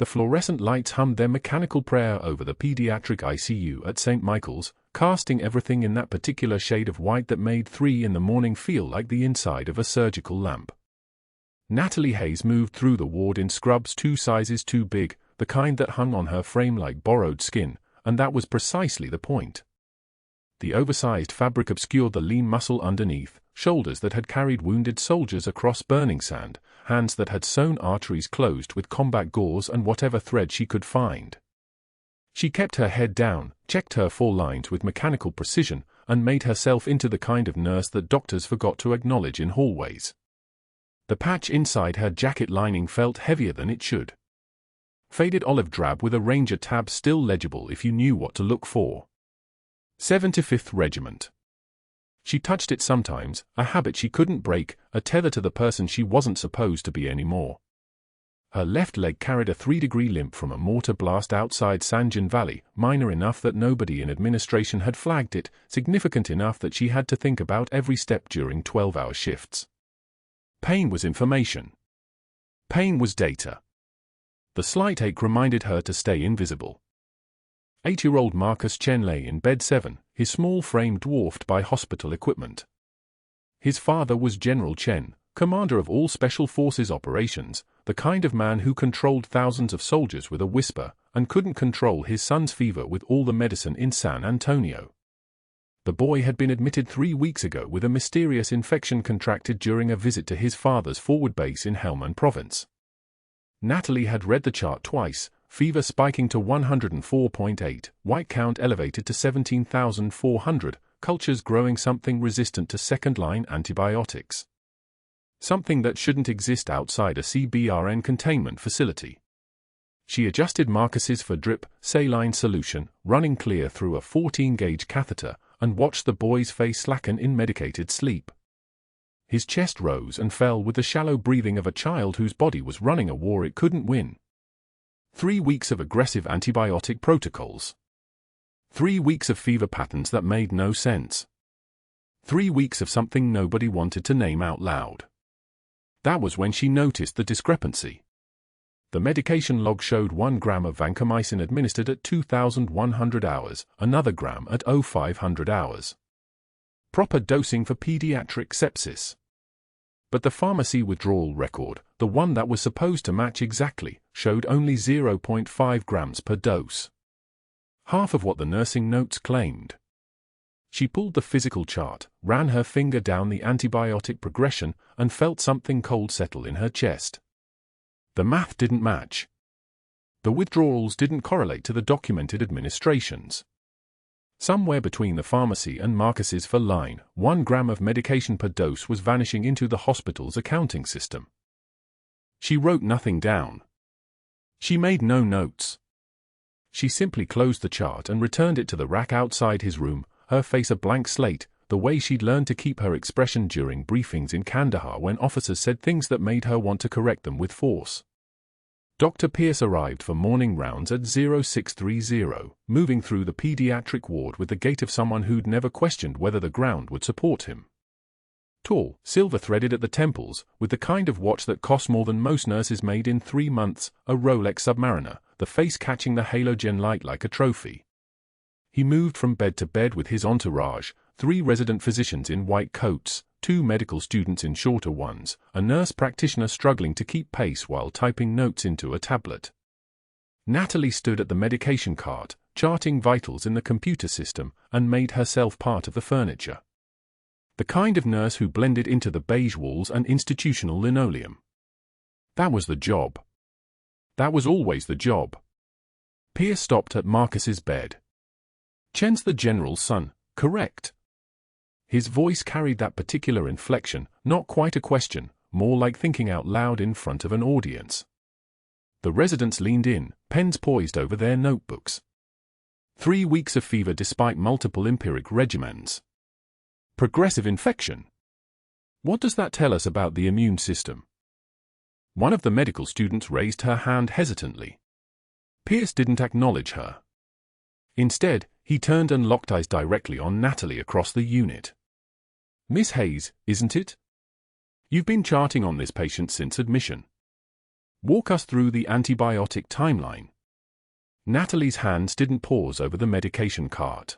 The fluorescent lights hummed their mechanical prayer over the pediatric ICU at St. Michael's, casting everything in that particular shade of white that made 3 in the morning feel like the inside of a surgical lamp. Natalie Hayes moved through the ward in scrubs 2 sizes too big, the kind that hung on her frame like borrowed skin, and that was precisely the point. The oversized fabric obscured the lean muscle underneath, shoulders that had carried wounded soldiers across burning sand, hands that had sewn arteries closed with combat gauze and whatever thread she could find. She kept her head down, checked her 4 lines with mechanical precision, and made herself into the kind of nurse that doctors forgot to acknowledge in hallways. The patch inside her jacket lining felt heavier than it should. Faded olive drab with a Ranger tab still legible if you knew what to look for. 75th Regiment. She touched it sometimes, a habit she couldn't break, a tether to the person she wasn't supposed to be anymore. Her left leg carried a 3-degree limp from a mortar blast outside Sanjan Valley, minor enough that nobody in administration had flagged it, significant enough that she had to think about every step during 12-hour shifts. Pain was information. Pain was data. The slight ache reminded her to stay invisible. 8-year-old Marcus Chen lay in bed 7, his small frame dwarfed by hospital equipment. His father was General Chen, commander of all Special Forces operations, the kind of man who controlled thousands of soldiers with a whisper, and couldn't control his son's fever with all the medicine in San Antonio. The boy had been admitted 3 weeks ago with a mysterious infection contracted during a visit to his father's forward base in Helmand Province. Natalie had read the chart twice, fever spiking to 104.8, white count elevated to 17,400, cultures growing something resistant to second-line antibiotics. Something that shouldn't exist outside a CBRN containment facility. She adjusted Marcus's for drip, saline solution, running clear through a 14-gauge catheter, and watched the boy's face slacken in medicated sleep. His chest rose and fell with the shallow breathing of a child whose body was running a war it couldn't win. 3 weeks of aggressive antibiotic protocols. 3 weeks of fever patterns that made no sense. 3 weeks of something nobody wanted to name out loud. That was when she noticed the discrepancy. The medication log showed 1 gram of vancomycin administered at 2,100 hours, another gram at 0,500 hours. Proper dosing for pediatric sepsis. But the pharmacy withdrawal record, the one that was supposed to match exactly, showed only 0.5 grams per dose. Half of what the nursing notes claimed. She pulled the physical chart, ran her finger down the antibiotic progression, and felt something cold settle in her chest. The math didn't match. The withdrawals didn't correlate to the documented administrations. Somewhere between the pharmacy and Marcus's for line, 1 gram of medication per dose was vanishing into the hospital's accounting system. She wrote nothing down. She made no notes. She simply closed the chart and returned it to the rack outside his room, her face a blank slate, the way she'd learned to keep her expression during briefings in Kandahar when officers said things that made her want to correct them with force. Dr. Pierce arrived for morning rounds at 0630, moving through the pediatric ward with the gait of someone who'd never questioned whether the ground would support him. Tall, silver-threaded at the temples, with the kind of watch that costs more than most nurses made in 3 months, a Rolex Submariner, the face catching the halogen light like a trophy. He moved from bed to bed with his entourage, 3 resident physicians in white coats, 2 medical students in shorter ones, a nurse practitioner struggling to keep pace while typing notes into a tablet. Natalie stood at the medication cart, charting vitals in the computer system, and made herself part of the furniture. The kind of nurse who blended into the beige walls and institutional linoleum. That was the job. That was always the job. Pierce stopped at Marcus's bed. Chen's the general's son, correct? His voice carried that particular inflection, not quite a question, more like thinking out loud in front of an audience. The residents leaned in, pens poised over their notebooks. 3 weeks of fever despite multiple empiric regimens. Progressive infection. What does that tell us about the immune system? One of the medical students raised her hand hesitantly. Pierce didn't acknowledge her. Instead, he turned and locked eyes directly on Natalie across the unit. Miss Hayes, isn't it? You've been charting on this patient since admission. Walk us through the antibiotic timeline. Natalie's hands didn't pause over the medication cart.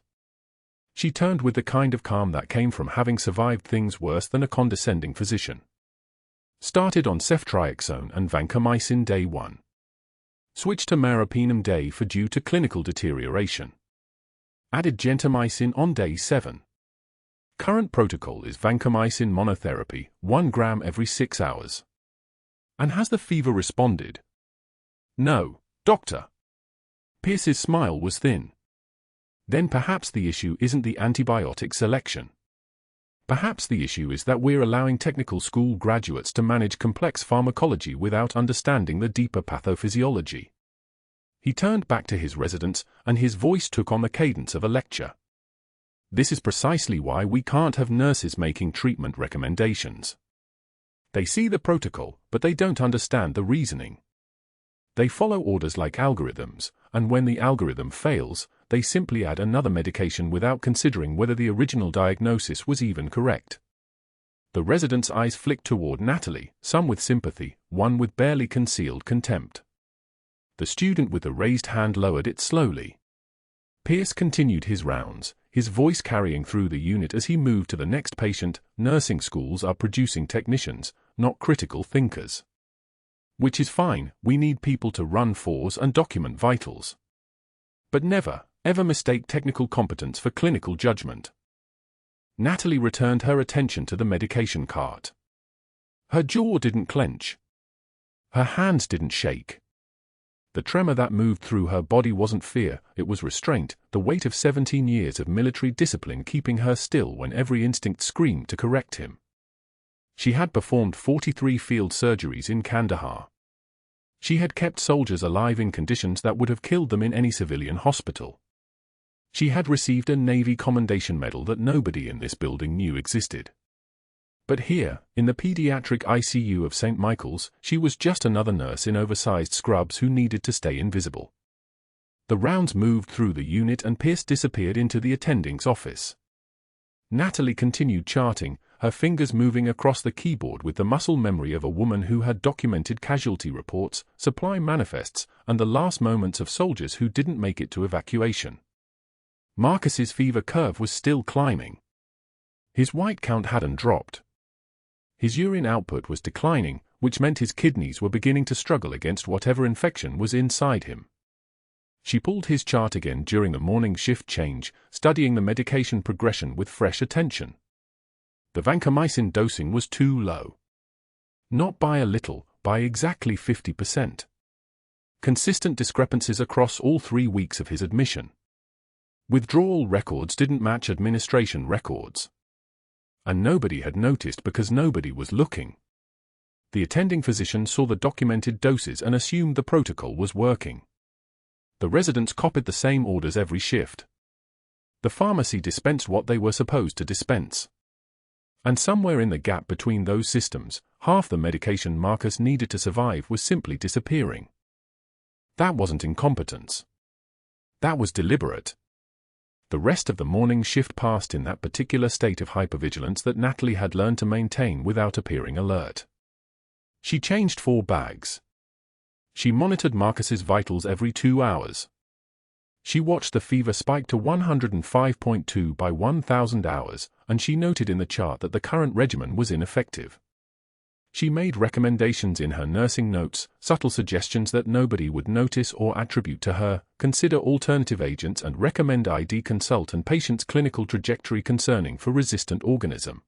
She turned with the kind of calm that came from having survived things worse than a condescending physician. Started on ceftriaxone and vancomycin day 1. Switched to meropenem day 4 due to clinical deterioration. Added gentamicin on day 7. Current protocol is vancomycin monotherapy, 1 gram every 6 hours. And has the fever responded? No, doctor. Pierce's smile was thin. Then perhaps the issue isn't the antibiotic selection. Perhaps the issue is that we're allowing technical school graduates to manage complex pharmacology without understanding the deeper pathophysiology. He turned back to his residents, and his voice took on the cadence of a lecture. This is precisely why we can't have nurses making treatment recommendations. They see the protocol, but they don't understand the reasoning. They follow orders like algorithms, and when the algorithm fails, they simply add another medication without considering whether the original diagnosis was even correct. The resident's eyes flicked toward Natalie, some with sympathy, one with barely concealed contempt. The student with the raised hand lowered it slowly. Pierce continued his rounds, his voice carrying through the unit as he moved to the next patient. Nursing schools are producing technicians, not critical thinkers. Which is fine, we need people to run fours and document vitals. But never, ever mistake technical competence for clinical judgment. Natalie returned her attention to the medication cart. Her jaw didn't clench. Her hands didn't shake. The tremor that moved through her body wasn't fear, it was restraint, the weight of 17 years of military discipline keeping her still when every instinct screamed to correct him. She had performed 43 field surgeries in Kandahar. She had kept soldiers alive in conditions that would have killed them in any civilian hospital. She had received a Navy Commendation Medal that nobody in this building knew existed. But here, in the pediatric ICU of St. Michael's, she was just another nurse in oversized scrubs who needed to stay invisible. The rounds moved through the unit and Pierce disappeared into the attending's office. Natalie continued charting, her fingers moving across the keyboard with the muscle memory of a woman who had documented casualty reports, supply manifests, and the last moments of soldiers who didn't make it to evacuation. Marcus's fever curve was still climbing. His white count hadn't dropped. His urine output was declining, which meant his kidneys were beginning to struggle against whatever infection was inside him. She pulled his chart again during the morning shift change, studying the medication progression with fresh attention. The vancomycin dosing was too low. Not by a little, by exactly 50%. Consistent discrepancies across all 3 weeks of his admission. Withdrawal records didn't match administration records. And nobody had noticed because nobody was looking. The attending physician saw the documented doses and assumed the protocol was working. The residents copied the same orders every shift. The pharmacy dispensed what they were supposed to dispense. And somewhere in the gap between those systems, half the medication Marcus needed to survive was simply disappearing. That wasn't incompetence. That was deliberate. The rest of the morning shift passed in that particular state of hypervigilance that Natalie had learned to maintain without appearing alert. She changed 4 bags. She monitored Marcus's vitals every 2 hours. She watched the fever spike to 105.2 by 1,000 hours, and she noted in the chart that the current regimen was ineffective. She made recommendations in her nursing notes, subtle suggestions that nobody would notice or attribute to her, consider alternative agents and recommend ID consult and patient's clinical trajectory concerning for resistant organism.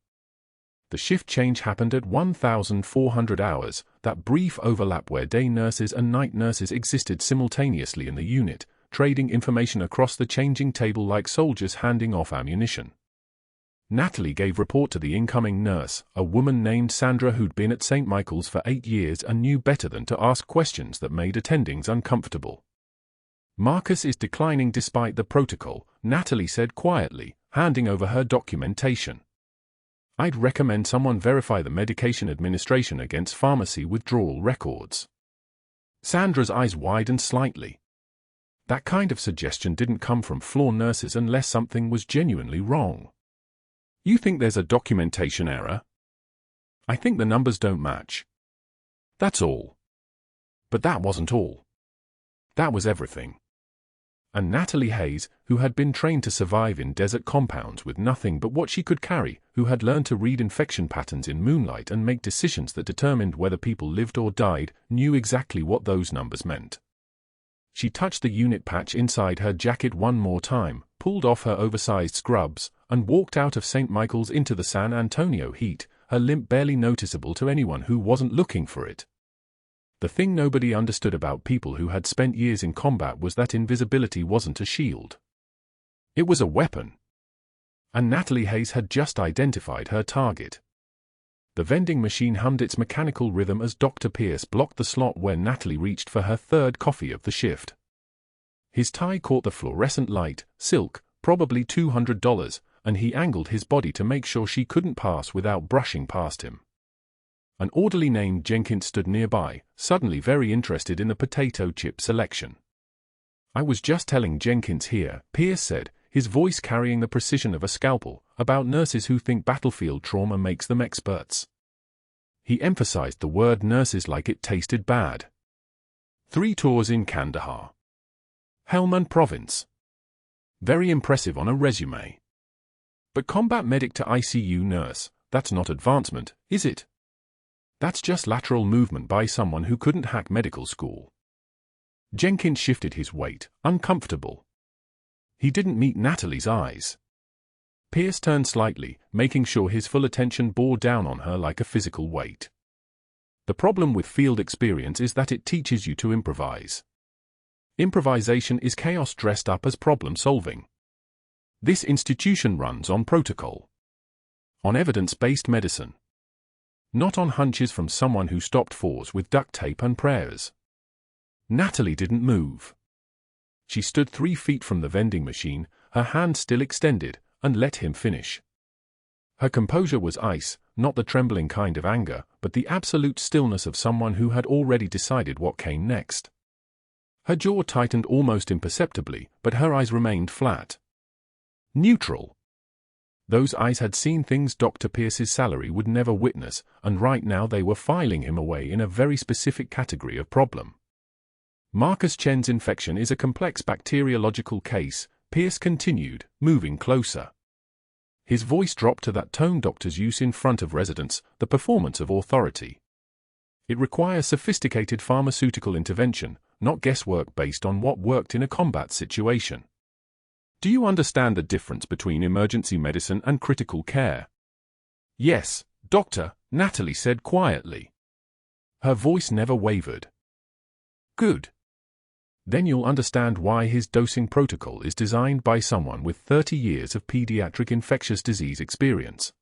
The shift change happened at 1,400 hours, that brief overlap where day nurses and night nurses existed simultaneously in the unit, trading information across the changing table like soldiers handing off ammunition. Natalie gave report to the incoming nurse, a woman named Sandra who'd been at St. Michael's for 8 years and knew better than to ask questions that made attendings uncomfortable. Marcus is declining despite the protocol, Natalie said quietly, handing over her documentation. I'd recommend someone verify the medication administration against pharmacy withdrawal records. Sandra's eyes widened slightly. That kind of suggestion didn't come from floor nurses unless something was genuinely wrong. You think there's a documentation error? I think the numbers don't match. That's all. But that wasn't all. That was everything. And Natalie Hayes, who had been trained to survive in desert compounds with nothing but what she could carry, who had learned to read infection patterns in moonlight and make decisions that determined whether people lived or died, knew exactly what those numbers meant. She touched the unit patch inside her jacket one more time, pulled off her oversized scrubs, and walked out of St. Michael's into the San Antonio heat, her limp barely noticeable to anyone who wasn't looking for it. The thing nobody understood about people who had spent years in combat was that invisibility wasn't a shield. It was a weapon. And Natalie Hayes had just identified her target. The vending machine hummed its mechanical rhythm as Dr. Pierce blocked the slot where Natalie reached for her third coffee of the shift. His tie caught the fluorescent light, silk, probably $200, and he angled his body to make sure she couldn't pass without brushing past him. An orderly named Jenkins stood nearby, suddenly very interested in the potato chip selection. "I was just telling Jenkins here," Pierce said, his voice carrying the precision of a scalpel, "about nurses who think battlefield trauma makes them experts." He emphasized the word nurses like it tasted bad. 3 tours in Kandahar. Helmand Province. Very impressive on a resume. But combat medic to ICU nurse, that's not advancement, is it? That's just lateral movement by someone who couldn't hack medical school. Jenkins shifted his weight, uncomfortable. He didn't meet Natalie's eyes. Pierce turned slightly, making sure his full attention bore down on her like a physical weight. The problem with field experience is that it teaches you to improvise. Improvisation is chaos dressed up as problem-solving. This institution runs on protocol. On evidence-based medicine. Not on hunches from someone who stopped fours with duct tape and prayers. Natalie didn't move. She stood 3 feet from the vending machine, her hand still extended, and let him finish. Her composure was ice, not the trembling kind of anger, but the absolute stillness of someone who had already decided what came next. Her jaw tightened almost imperceptibly, but her eyes remained flat. Neutral. Those eyes had seen things Dr. Pierce's salary would never witness, and right now they were filing him away in a very specific category of problem. Marcus Chen's infection is a complex bacteriological case, Pierce continued, moving closer. His voice dropped to that tone doctors use in front of residents, the performance of authority. It requires sophisticated pharmaceutical intervention, not guesswork based on what worked in a combat situation. Do you understand the difference between emergency medicine and critical care? Yes, doctor, Natalie said quietly. Her voice never wavered. Good. Then you'll understand why his dosing protocol is designed by someone with 30 years of pediatric infectious disease experience.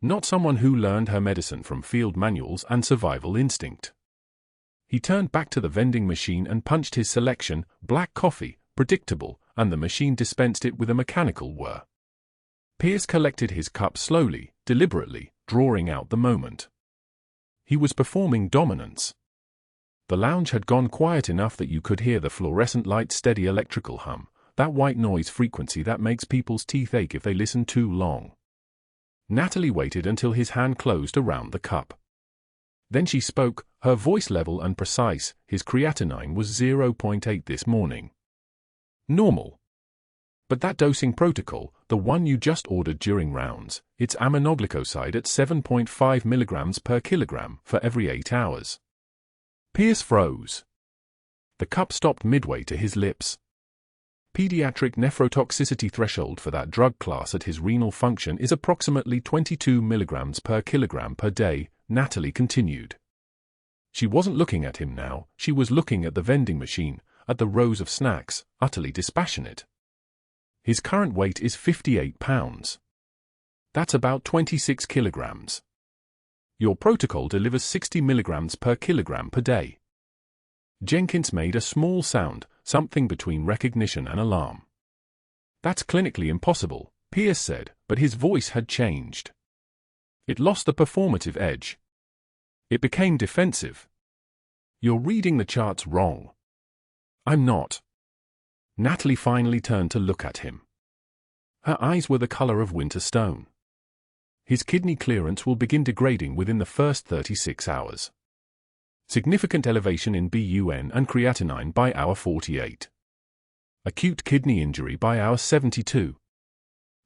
Not someone who learned her medicine from field manuals and survival instinct. He turned back to the vending machine and punched his selection, black coffee, predictable, and the machine dispensed it with a mechanical whir. Pierce collected his cup slowly, deliberately, drawing out the moment. He was performing dominance. The lounge had gone quiet enough that you could hear the fluorescent light's steady electrical hum, that white noise frequency that makes people's teeth ache if they listen too long. Natalie waited until his hand closed around the cup. Then she spoke, her voice level and precise. "His creatinine was 0.8 this morning. Normal. But that dosing protocol, the one you just ordered during rounds, it's aminoglycoside at 7.5 milligrams per kilogram for every 8 hours. Pierce froze. The cup stopped midway to his lips. Pediatric nephrotoxicity threshold for that drug class at his renal function is approximately 22 milligrams per kilogram per day, Natalie continued. She wasn't looking at him now, she was looking at the vending machine, at the rows of snacks, utterly dispassionate. His current weight is 58 pounds. That's about 26 kilograms. Your protocol delivers 60 milligrams per kilogram per day. Jenkins made a small sound, something between recognition and alarm. That's clinically impossible, Pierce said, but his voice had changed. It lost the performative edge. It became defensive. You're reading the charts wrong. I'm not. Natalie finally turned to look at him. Her eyes were the color of winter stone. His kidney clearance will begin degrading within the first 36 hours. Significant elevation in BUN and creatinine by hour 48. Acute kidney injury by hour 72.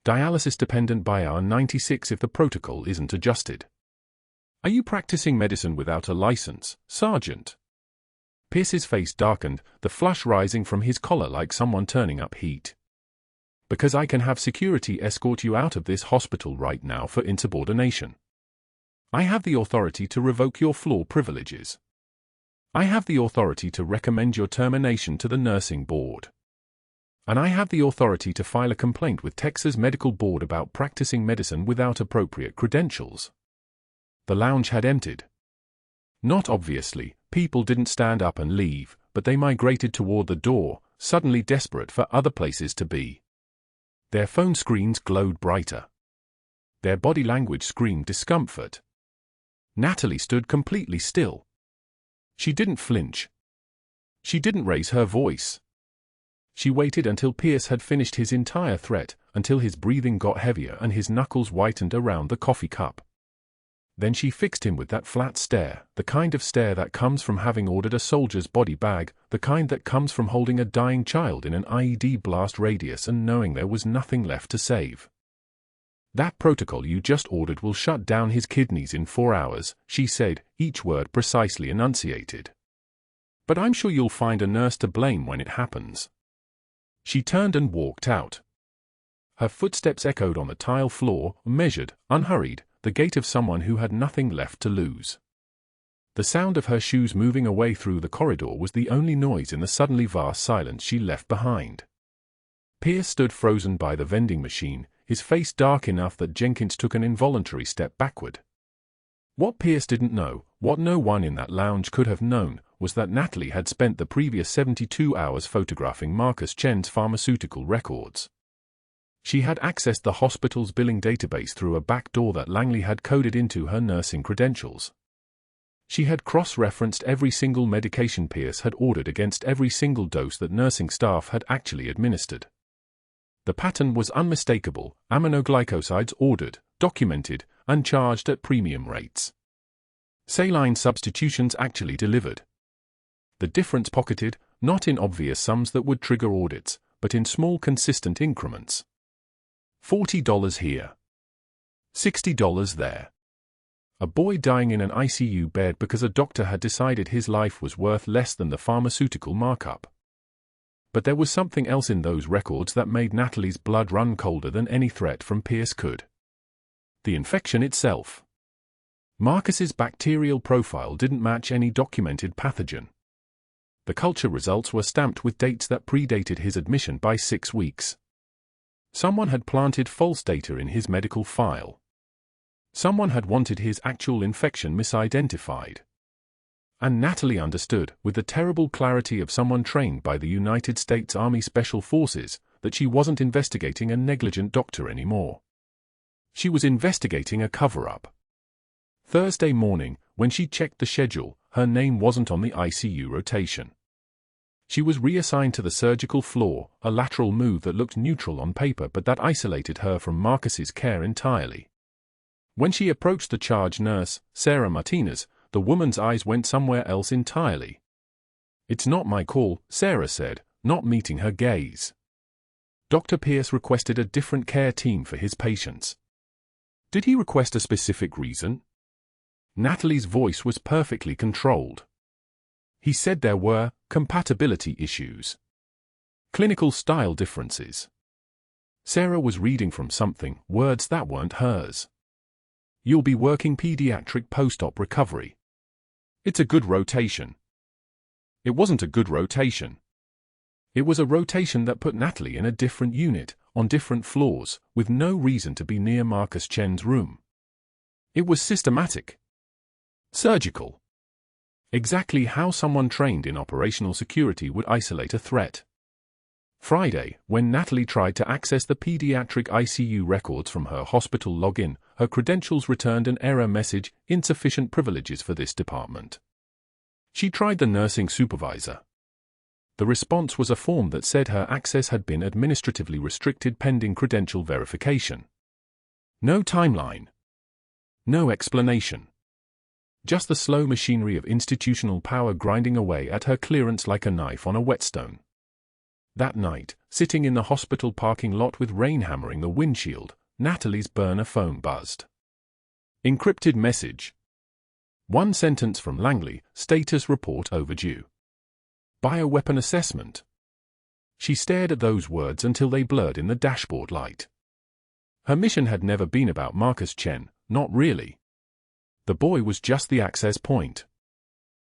Dialysis dependent by hour 96 if the protocol isn't adjusted. Are you practicing medicine without a license, Sergeant? Pierce's face darkened, the flush rising from his collar like someone turning up heat. Because I can have security escort you out of this hospital right now for insubordination. I have the authority to revoke your floor privileges. I have the authority to recommend your termination to the nursing board. And I have the authority to file a complaint with Texas Medical Board about practicing medicine without appropriate credentials. The lounge had emptied. Not obviously, people didn't stand up and leave, but they migrated toward the door, suddenly desperate for other places to be. Their phone screens glowed brighter. Their body language screamed discomfort. Natalie stood completely still. She didn't flinch. She didn't raise her voice. She waited until Pierce had finished his entire threat, until his breathing got heavier and his knuckles whitened around the coffee cup. Then she fixed him with that flat stare, the kind of stare that comes from having ordered a soldier's body bag, the kind that comes from holding a dying child in an IED blast radius and knowing there was nothing left to save. That protocol you just ordered will shut down his kidneys in 4 hours, she said, each word precisely enunciated. But I'm sure you'll find a nurse to blame when it happens. She turned and walked out. Her footsteps echoed on the tile floor, measured, unhurried, the gait of someone who had nothing left to lose. The sound of her shoes moving away through the corridor was the only noise in the suddenly vast silence she left behind. Pierce stood frozen by the vending machine, his face dark enough that Jenkins took an involuntary step backward. What Pierce didn't know, what no one in that lounge could have known, was that Natalie had spent the previous 72 hours photographing Marcus Chen's pharmaceutical records. She had accessed the hospital's billing database through a back door that Langley had coded into her nursing credentials. She had cross-referenced every single medication Pierce had ordered against every single dose that nursing staff had actually administered. The pattern was unmistakable: aminoglycosides ordered, documented, and charged at premium rates. Saline substitutions actually delivered. The difference pocketed, not in obvious sums that would trigger audits, but in small consistent increments. $40 here. $60 there. A boy dying in an ICU bed because a doctor had decided his life was worth less than the pharmaceutical markup. But there was something else in those records that made Natalie's blood run colder than any threat from Pierce could. The infection itself. Marcus's bacterial profile didn't match any documented pathogen. The culture results were stamped with dates that predated his admission by 6 weeks. Someone had planted false data in his medical file. Someone had wanted his actual infection misidentified. And Natalie understood, with the terrible clarity of someone trained by the United States Army Special Forces, that she wasn't investigating a negligent doctor anymore. She was investigating a cover-up. Thursday morning, when she checked the schedule, her name wasn't on the ICU rotation. She was reassigned to the surgical floor, a lateral move that looked neutral on paper but that isolated her from Marcus's care entirely. When she approached the charge nurse, Sarah Martinez, the woman's eyes went somewhere else entirely. "It's not my call," Sarah said, not meeting her gaze. Dr. Pierce requested a different care team for his patients. Did he request a specific reason? Natalie's voice was perfectly controlled. He said there were compatibility issues. Clinical style differences. Sarah was reading from something, words that weren't hers. "You'll be working pediatric post-op recovery. It's a good rotation." It wasn't a good rotation. It was a rotation that put Natalie in a different unit, on different floors, with no reason to be near Marcus Chen's room. It was systematic. Surgical. Exactly how someone trained in operational security would isolate a threat. Friday, when Natalie tried to access the pediatric ICU records from her hospital login, her credentials returned an error message: insufficient privileges for this department. She tried the nursing supervisor. The response was a form that said her access had been administratively restricted pending credential verification. No timeline. No explanation. Just the slow machinery of institutional power grinding away at her clearance like a knife on a whetstone. That night, sitting in the hospital parking lot with rain hammering the windshield, Natalie's burner phone buzzed. Encrypted message. One sentence from Langley, status report overdue. Bioweapon assessment. She stared at those words until they blurred in the dashboard light. Her mission had never been about Marcus Chen, not really. The boy was just the access point.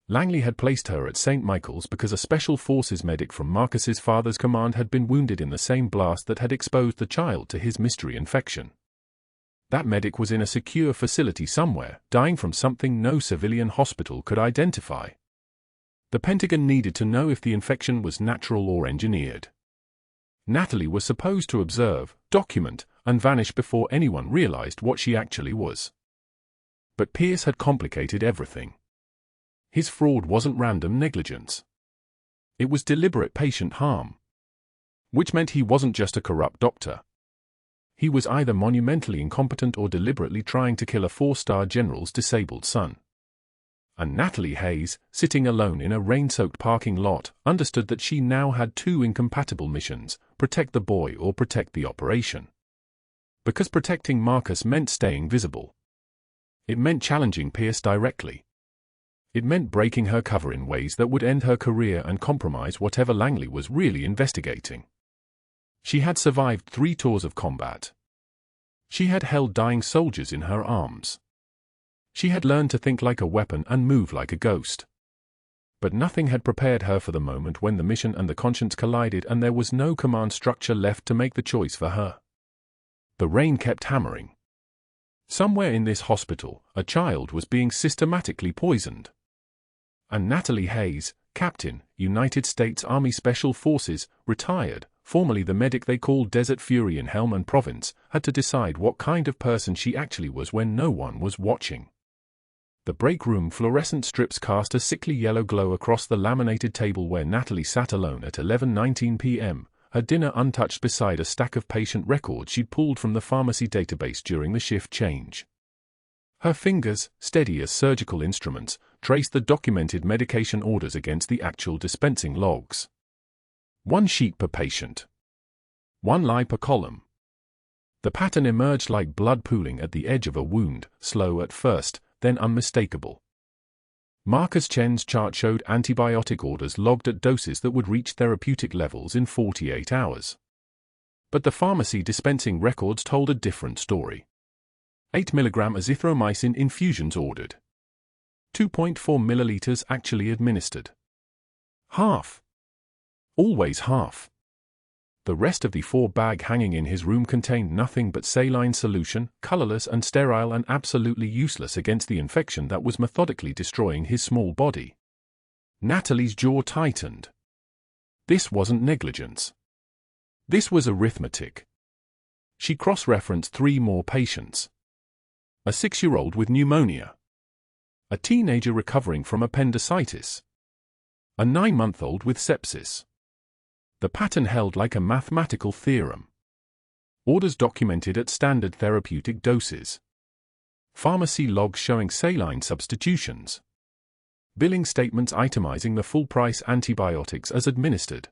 Langley had placed her at St. Michael's because a special forces medic from Marcus's father's command had been wounded in the same blast that had exposed the child to his mystery infection. That medic was in a secure facility somewhere, dying from something no civilian hospital could identify. The Pentagon needed to know if the infection was natural or engineered. Natalie was supposed to observe, document, and vanish before anyone realized what she actually was. But Pierce had complicated everything. His fraud wasn't random negligence. It was deliberate patient harm. Which meant he wasn't just a corrupt doctor. He was either monumentally incompetent or deliberately trying to kill a 4-star general's disabled son. And Natalie Hayes, sitting alone in a rain-soaked parking lot, understood that she now had two incompatible missions: protect the boy or protect the operation. Because protecting Marcus meant staying visible. It meant challenging Pierce directly. It meant breaking her cover in ways that would end her career and compromise whatever Langley was really investigating. She had survived 3 tours of combat. She had held dying soldiers in her arms. She had learned to think like a weapon and move like a ghost. But nothing had prepared her for the moment when the mission and the conscience collided and there was no command structure left to make the choice for her. The rain kept hammering. Somewhere in this hospital, a child was being systematically poisoned. And Natalie Hayes, Captain, United States Army Special Forces, retired, formerly the medic they called Desert Fury in Helmand Province, had to decide what kind of person she actually was when no one was watching. The break room fluorescent strips cast a sickly yellow glow across the laminated table where Natalie sat alone at 11:19 p.m., her dinner untouched beside a stack of patient records she'd pulled from the pharmacy database during the shift change. Her fingers, steady as surgical instruments, traced the documented medication orders against the actual dispensing logs. 1 sheet per patient. 1 lie per column. The pattern emerged like blood pooling at the edge of a wound, slow at first, then unmistakable. Marcus Chen's chart showed antibiotic orders logged at doses that would reach therapeutic levels in 48 hours. But the pharmacy dispensing records told a different story. 8 mg azithromycin infusions ordered. 2.4 milliliters actually administered. Half. Always half. The rest of the 4-bag hanging in his room contained nothing but saline solution, colorless and sterile and absolutely useless against the infection that was methodically destroying his small body. Natalie's jaw tightened. This wasn't negligence. This was arithmetic. She cross-referenced 3 more patients. A 6-year-old with pneumonia. A teenager recovering from appendicitis. A 9-month-old with sepsis. The pattern held like a mathematical theorem. Orders documented at standard therapeutic doses. Pharmacy logs showing saline substitutions. Billing statements itemizing the full-price antibiotics as administered.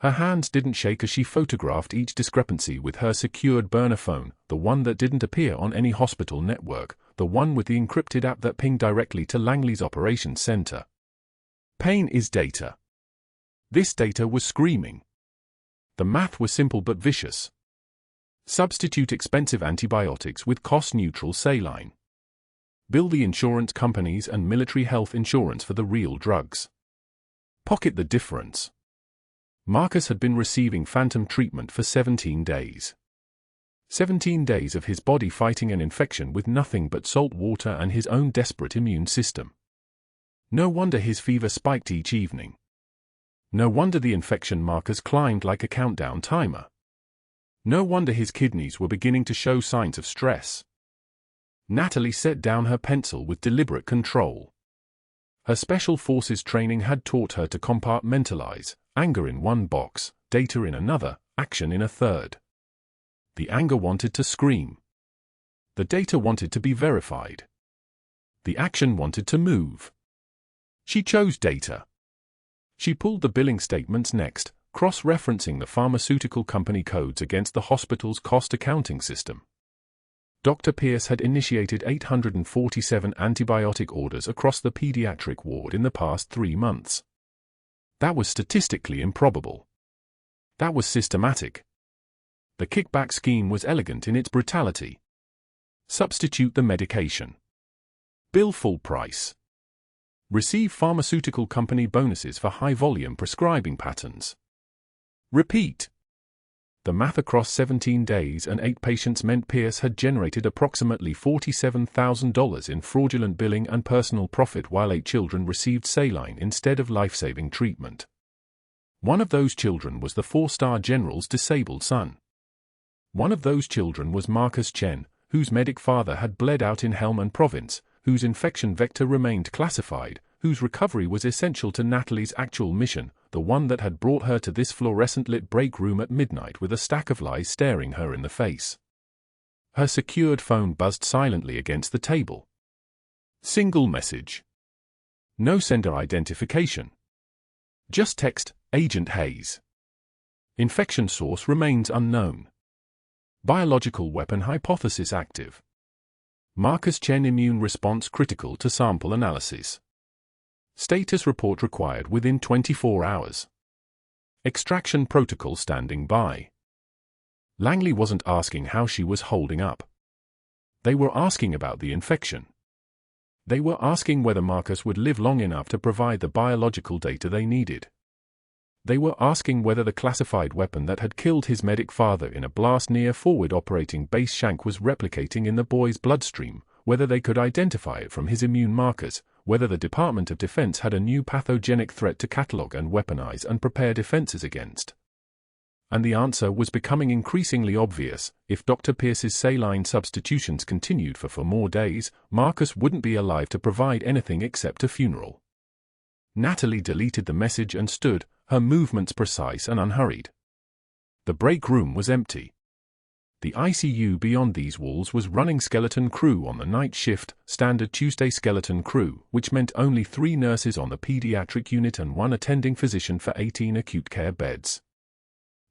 Her hands didn't shake as she photographed each discrepancy with her secured burner phone, the one that didn't appear on any hospital network, the one with the encrypted app that pinged directly to Langley's operations center. Pain is data. This data was screaming. The math was simple but vicious. Substitute expensive antibiotics with cost-neutral saline. Bill the insurance companies and military health insurance for the real drugs. Pocket the difference. Marcus had been receiving phantom treatment for 17 days. 17 days of his body fighting an infection with nothing but salt water and his own desperate immune system. No wonder his fever spiked each evening. No wonder the infection markers climbed like a countdown timer. No wonder his kidneys were beginning to show signs of stress. Natalie set down her pencil with deliberate control. Her special forces training had taught her to compartmentalize, anger in one box, data in another, action in a third. The anger wanted to scream. The data wanted to be verified. The action wanted to move. She chose data. She pulled the billing statements next, cross-referencing the pharmaceutical company codes against the hospital's cost accounting system. Dr. Pierce had initiated 847 antibiotic orders across the pediatric ward in the past 3 months. That was statistically improbable. That was systematic. The kickback scheme was elegant in its brutality. Substitute the medication. Bill full price. Receive pharmaceutical company bonuses for high-volume prescribing patterns. Repeat. The math across 17 days and 8 patients meant Pierce had generated approximately $47,000 in fraudulent billing and personal profit while 8 children received saline instead of life-saving treatment. One of those children was the 4-star general's disabled son. One of those children was Marcus Chen, whose medic father had bled out in Helmand Province, whose infection vector remained classified, whose recovery was essential to Natalie's actual mission, the one that had brought her to this fluorescent-lit break room at midnight with a stack of lies staring her in the face. Her secured phone buzzed silently against the table. Single message. No sender identification. Just text, Agent Hayes. Infection source remains unknown. Biological weapon hypothesis active. Marcus Chen immune response critical to sample analysis. Status report required within 24 hours. Extraction protocol standing by. Langley wasn't asking how she was holding up. They were asking about the infection. They were asking whether Marcus would live long enough to provide the biological data they needed. They were asking whether the classified weapon that had killed his medic father in a blast near forward operating base shank was replicating in the boy's bloodstream, whether they could identify it from his immune markers, whether the Department of Defense had a new pathogenic threat to catalog and weaponize and prepare defenses against. And the answer was becoming increasingly obvious. If Dr. Pierce's saline substitutions continued for more days, Marcus wouldn't be alive to provide anything except a funeral. Natalie deleted the message and stood, her movements precise and unhurried. The break room was empty. The ICU beyond these walls was running skeleton crew on the night shift, standard Tuesday skeleton crew, which meant only 3 nurses on the pediatric unit and 1 attending physician for 18 acute care beds.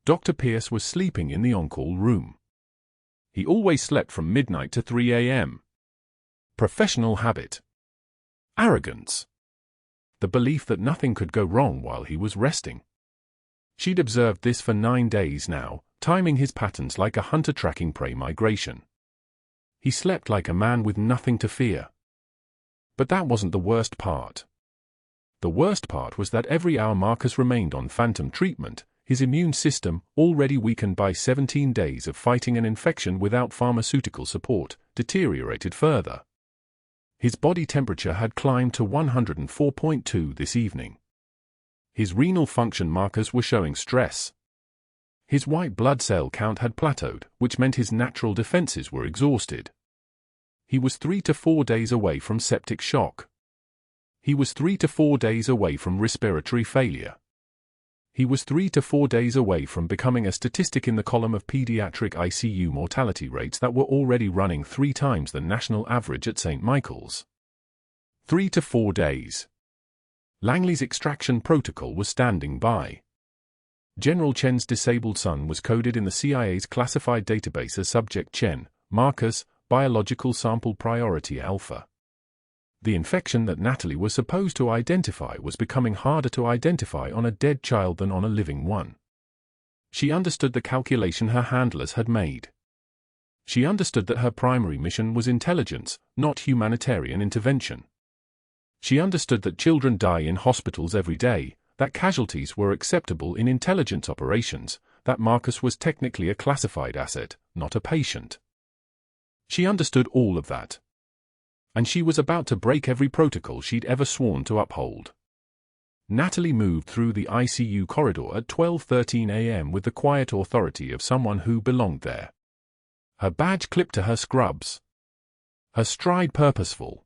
Dr. Pierce was sleeping in the on-call room. He always slept from midnight to 3 a.m. Professional habit. Arrogance. The belief that nothing could go wrong while he was resting. She'd observed this for 9 days now, timing his patterns like a hunter tracking prey migration. He slept like a man with nothing to fear. But that wasn't the worst part. The worst part was that every hour Marcus remained on phantom treatment, his immune system, already weakened by 17 days of fighting an infection without pharmaceutical support, deteriorated further. His body temperature had climbed to 104.2 this evening. His renal function markers were showing stress. His white blood cell count had plateaued, which meant his natural defenses were exhausted. He was 3 to 4 days away from septic shock. He was 3 to 4 days away from respiratory failure. He was 3 to 4 days away from becoming a statistic in the column of pediatric ICU mortality rates that were already running 3 times the national average at St. Michael's. 3 to 4 days. Langley's extraction protocol was standing by. General Chen's disabled son was coded in the CIA's classified database as Subject Chen, Marcus, Biological Sample Priority Alpha. The infection that Natalie was supposed to identify was becoming harder to identify on a dead child than on a living one. She understood the calculation her handlers had made. She understood that her primary mission was intelligence, not humanitarian intervention. She understood that children die in hospitals every day, that casualties were acceptable in intelligence operations, that Marcus was technically a classified asset, not a patient. She understood all of that. And she was about to break every protocol she'd ever sworn to uphold. Natalie moved through the ICU corridor at 12:13 a.m. with the quiet authority of someone who belonged there. Her badge clipped to her scrubs. Her stride purposeful.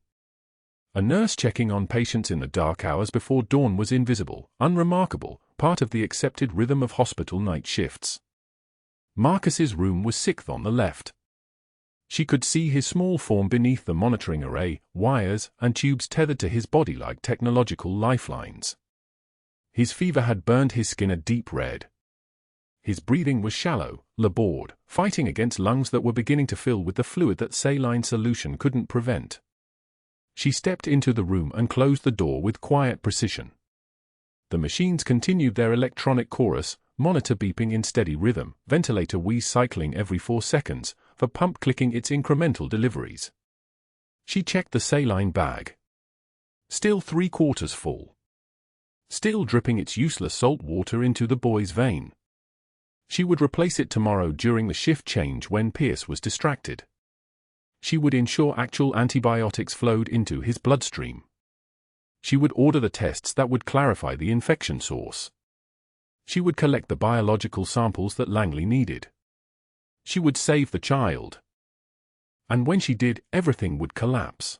A nurse checking on patients in the dark hours before dawn was invisible, unremarkable, part of the accepted rhythm of hospital night shifts. Marcus's room was 6th on the left. She could see his small form beneath the monitoring array, wires and tubes tethered to his body like technological lifelines. His fever had burned his skin a deep red. His breathing was shallow, labored, fighting against lungs that were beginning to fill with the fluid that saline solution couldn't prevent. She stepped into the room and closed the door with quiet precision. The machines continued their electronic chorus, monitor beeping in steady rhythm, ventilator wheeze cycling every 4 seconds, the pump clicking its incremental deliveries. She checked the saline bag. Still 3/4 full. Still dripping its useless salt water into the boy's vein. She would replace it tomorrow during the shift change when Pierce was distracted. She would ensure actual antibiotics flowed into his bloodstream. She would order the tests that would clarify the infection source. She would collect the biological samples that Langley needed. She would save the child. And when she did, everything would collapse.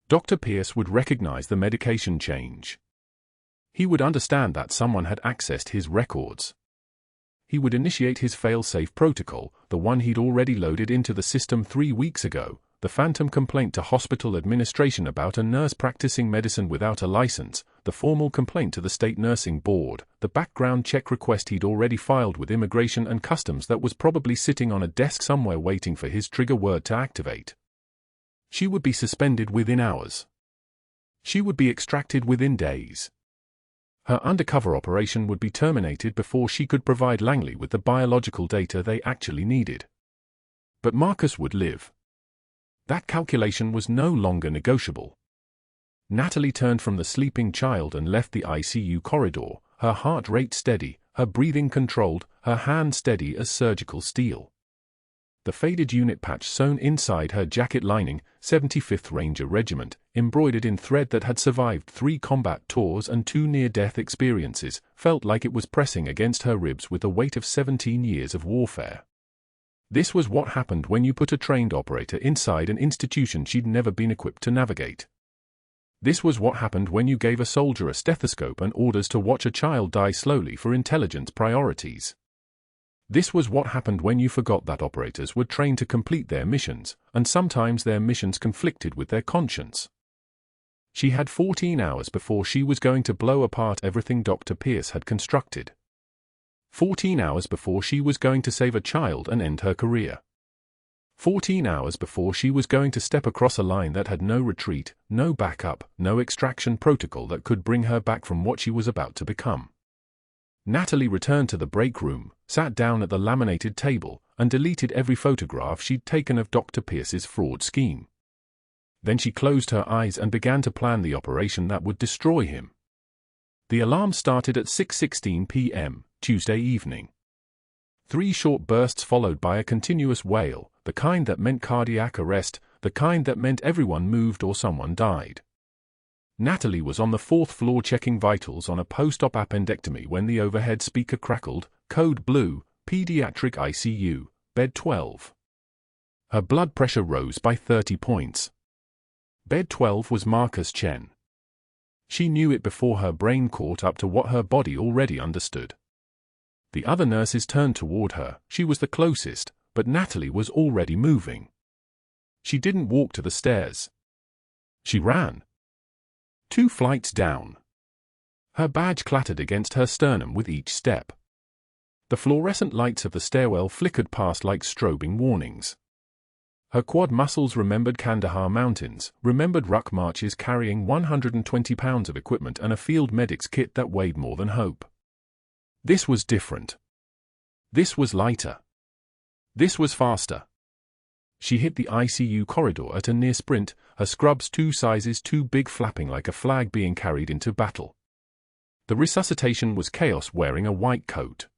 Dr. Pierce would recognize the medication change. He would understand that someone had accessed his records. He would initiate his fail-safe protocol, the one he'd already loaded into the system 3 weeks ago, the phantom complaint to hospital administration about a nurse practicing medicine without a license, the formal complaint to the state nursing board, the background check request he'd already filed with Immigration and Customs that was probably sitting on a desk somewhere waiting for his trigger word to activate. She would be suspended within hours. She would be extracted within days. Her undercover operation would be terminated before she could provide Langley with the biological data they actually needed. But Marcus would live. That calculation was no longer negotiable. Natalie turned from the sleeping child and left the ICU corridor, her heart rate steady, her breathing controlled, her hand steady as surgical steel. The faded unit patch sewn inside her jacket lining, 75th Ranger Regiment, embroidered in thread that had survived 3 combat tours and 2 near-death experiences, felt like it was pressing against her ribs with the weight of 17 years of warfare. This was what happened when you put a trained operator inside an institution she'd never been equipped to navigate. This was what happened when you gave a soldier a stethoscope and orders to watch a child die slowly for intelligence priorities. This was what happened when you forgot that operators were trained to complete their missions, and sometimes their missions conflicted with their conscience. She had 14 hours before she was going to blow apart everything Dr. Pierce had constructed. 14 hours before she was going to save a child and end her career. 14 hours before she was going to step across a line that had no retreat, no backup, no extraction protocol that could bring her back from what she was about to become. Natalie returned to the break room, sat down at the laminated table, and deleted every photograph she'd taken of Dr. Pierce's fraud scheme. Then she closed her eyes and began to plan the operation that would destroy him. The alarm started at 6:16 p.m., Tuesday evening. 3 short bursts followed by a continuous wail, the kind that meant cardiac arrest, the kind that meant everyone moved or someone died. Natalie was on the 4th floor checking vitals on a post-op appendectomy when the overhead speaker crackled, code blue, pediatric ICU, bed 12. Her blood pressure rose by 30 points. Bed 12 was Marcus Chen. She knew it before her brain caught up to what her body already understood. The other nurses turned toward her, she was the closest, but Natalie was already moving. She didn't walk to the stairs. She ran. 2 flights down. Her badge clattered against her sternum with each step. The fluorescent lights of the stairwell flickered past like strobing warnings. Her quad muscles remembered Kandahar Mountains, remembered ruck marches carrying 120 pounds of equipment and a field medic's kit that weighed more than hope. This was different. This was lighter. This was faster. She hit the ICU corridor at a near sprint, her scrubs 2 sizes too big flapping like a flag being carried into battle. The resuscitation was chaos wearing a white coat.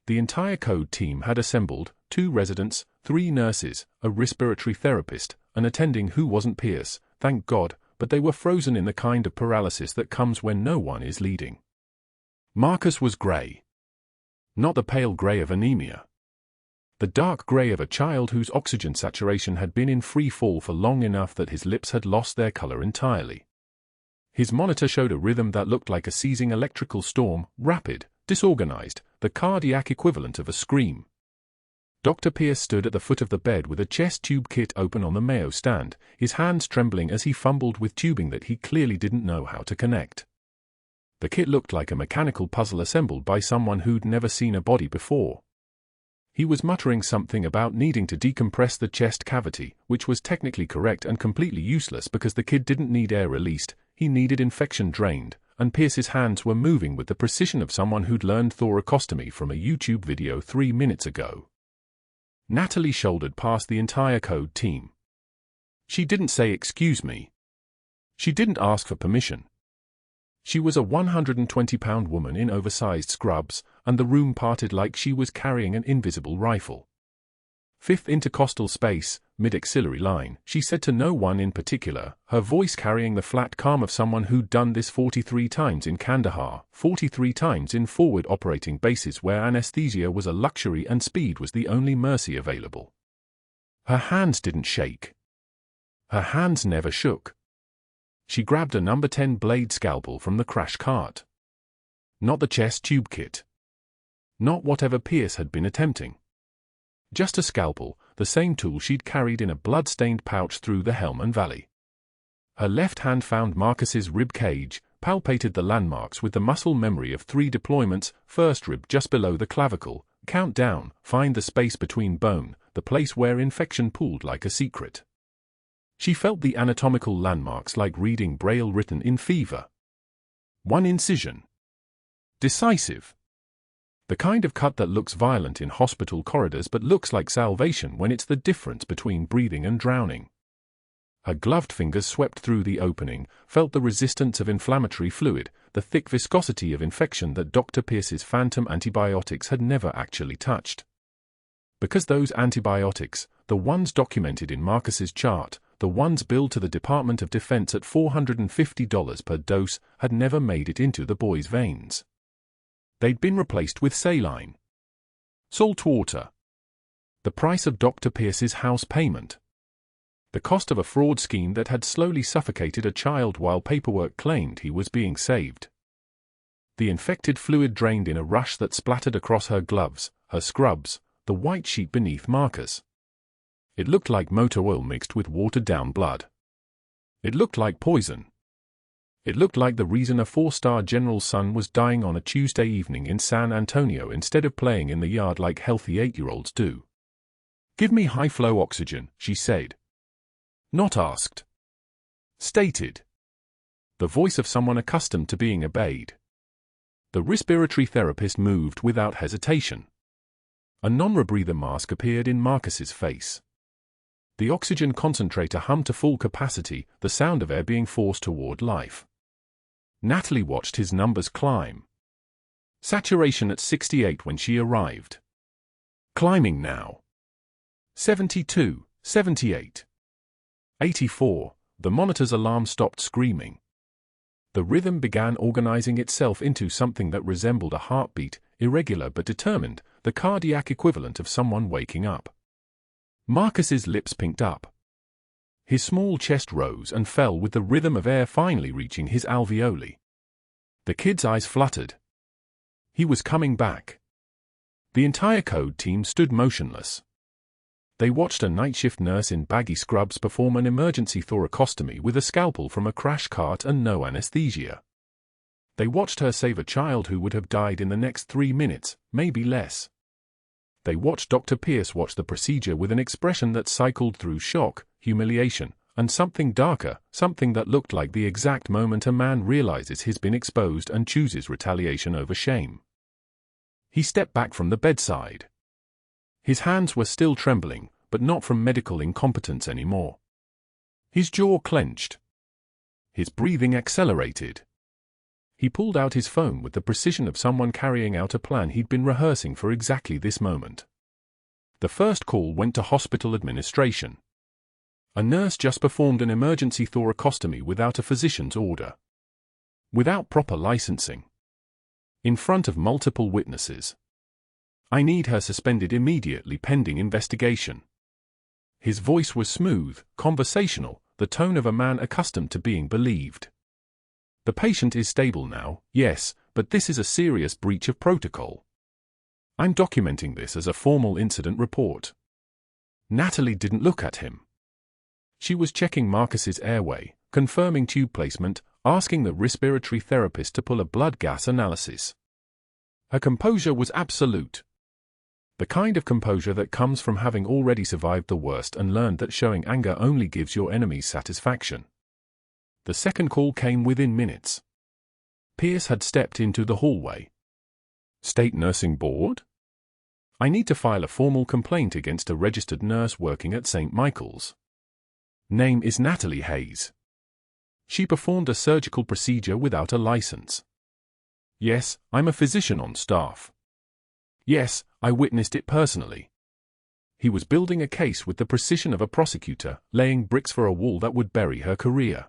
The entire code team had assembled, 2 residents, 3 nurses, a respiratory therapist, an attending who wasn't Pierce, thank God, but they were frozen in the kind of paralysis that comes when no one is leading. Marcus was grey. Not the pale grey of anemia. The dark grey of a child whose oxygen saturation had been in free fall for long enough that his lips had lost their color entirely. His monitor showed a rhythm that looked like a seizing electrical storm, rapid, disorganized, the cardiac equivalent of a scream. Dr. Pierce stood at the foot of the bed with a chest tube kit open on the Mayo stand, his hands trembling as he fumbled with tubing that he clearly didn't know how to connect. The kit looked like a mechanical puzzle assembled by someone who'd never seen a body before. He was muttering something about needing to decompress the chest cavity, which was technically correct and completely useless because the kid didn't need air released, he needed infection drained, and Pierce's hands were moving with the precision of someone who'd learned thoracostomy from a YouTube video 3 minutes ago. Natalie shouldered past the entire code team. She didn't say excuse me. She didn't ask for permission. She was a 120-pound woman in oversized scrubs, and the room parted like she was carrying an invisible rifle. Fifth intercostal space, mid-axillary line, she said to no one in particular, her voice carrying the flat calm of someone who'd done this 43 times in Kandahar, 43 times in forward operating bases where anesthesia was a luxury and speed was the only mercy available. Her hands didn't shake. Her hands never shook. She grabbed a number 10 blade scalpel from the crash cart. Not the chest tube kit. Not whatever Pierce had been attempting. Just a scalpel, the same tool she'd carried in a blood-stained pouch through the Helmand Valley. Her left hand found Marcus's rib cage, palpated the landmarks with the muscle memory of 3 deployments, first rib just below the clavicle, count down, find the space between bone, the place where infection pooled like a secret. She felt the anatomical landmarks like reading Braille written in fever. 1 incision. Decisive. The kind of cut that looks violent in hospital corridors but looks like salvation when it's the difference between breathing and drowning. Her gloved fingers swept through the opening, felt the resistance of inflammatory fluid, the thick viscosity of infection that Dr. Pierce's phantom antibiotics had never actually touched. Because those antibiotics, the ones documented in Marcus's chart, the ones billed to the Department of Defense at $450 per dose, had never made it into the boy's veins. They'd been replaced with saline. Salt water. The price of Dr. Pierce's house payment. The cost of a fraud scheme that had slowly suffocated a child while paperwork claimed he was being saved. The infected fluid drained in a rush that splattered across her gloves, her scrubs, the white sheet beneath Marcus. It looked like motor oil mixed with watered-down blood. It looked like poison. It looked like the reason a 4-star general's son was dying on a Tuesday evening in San Antonio instead of playing in the yard like healthy 8-year-olds do. "Give me high-flow oxygen," she said. Not asked. Stated. The voice of someone accustomed to being obeyed. The respiratory therapist moved without hesitation. A non-rebreather mask appeared in Marcus's face. The oxygen concentrator hummed to full capacity, the sound of air being forced toward life. Natalie watched his numbers climb. Saturation at 68 when she arrived. Climbing now. 72, 78. 84, the monitor's alarm stopped screaming. The rhythm began organizing itself into something that resembled a heartbeat, irregular but determined, the cardiac equivalent of someone waking up. Marcus's lips pinked up. His small chest rose and fell with the rhythm of air finally reaching his alveoli. The kid's eyes fluttered. He was coming back. The entire code team stood motionless. They watched a night shift nurse in baggy scrubs perform an emergency thoracostomy with a scalpel from a crash cart and no anesthesia. They watched her save a child who would have died in the next 3 minutes, maybe less. They watched Dr. Pierce watch the procedure with an expression that cycled through shock, humiliation, and something darker, something that looked like the exact moment a man realizes he's been exposed and chooses retaliation over shame. He stepped back from the bedside. His hands were still trembling, but not from medical incompetence anymore. His jaw clenched. His breathing accelerated. He pulled out his phone with the precision of someone carrying out a plan he'd been rehearsing for exactly this moment. The first call went to hospital administration. A nurse just performed an emergency thoracostomy without a physician's order. Without proper licensing. In front of multiple witnesses. "I need her suspended immediately pending investigation." His voice was smooth, conversational, the tone of a man accustomed to being believed. "The patient is stable now, yes, but this is a serious breach of protocol. I'm documenting this as a formal incident report. Natalie didn't look at him. She was checking Marcus's airway, confirming tube placement, asking the respiratory therapist to pull a blood gas analysis. Her composure was absolute. The kind of composure that comes from having already survived the worst and learned that showing anger only gives your enemies satisfaction. The second call came within minutes. Pierce had stepped into the hallway. State Nursing Board? I need to file a formal complaint against a registered nurse working at St. Michael's. Name is Natalie Hayes. She performed a surgical procedure without a license. Yes, I'm a physician on staff. Yes, I witnessed it personally. He was building a case with the precision of a prosecutor, laying bricks for a wall that would bury her career.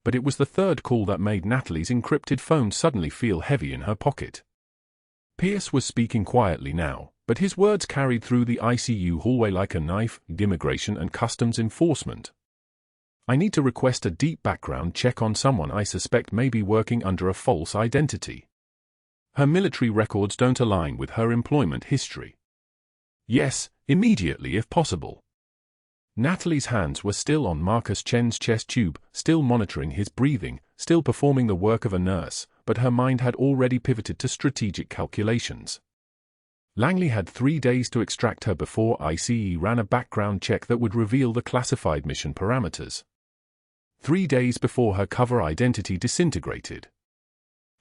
But it was the third call that made Natalie's encrypted phone suddenly feel heavy in her pocket. Pierce was speaking quietly now, but his words carried through the ICU hallway like a knife. Immigration and Customs Enforcement. I need to request a deep background check on someone I suspect may be working under a false identity. Her military records don't align with her employment history. Yes, immediately if possible. Natalie's hands were still on Marcus Chen's chest tube, still monitoring his breathing, still performing the work of a nurse, but her mind had already pivoted to strategic calculations. Langley had 3 days to extract her before ICE ran a background check that would reveal the classified mission parameters. 3 days before her cover identity disintegrated.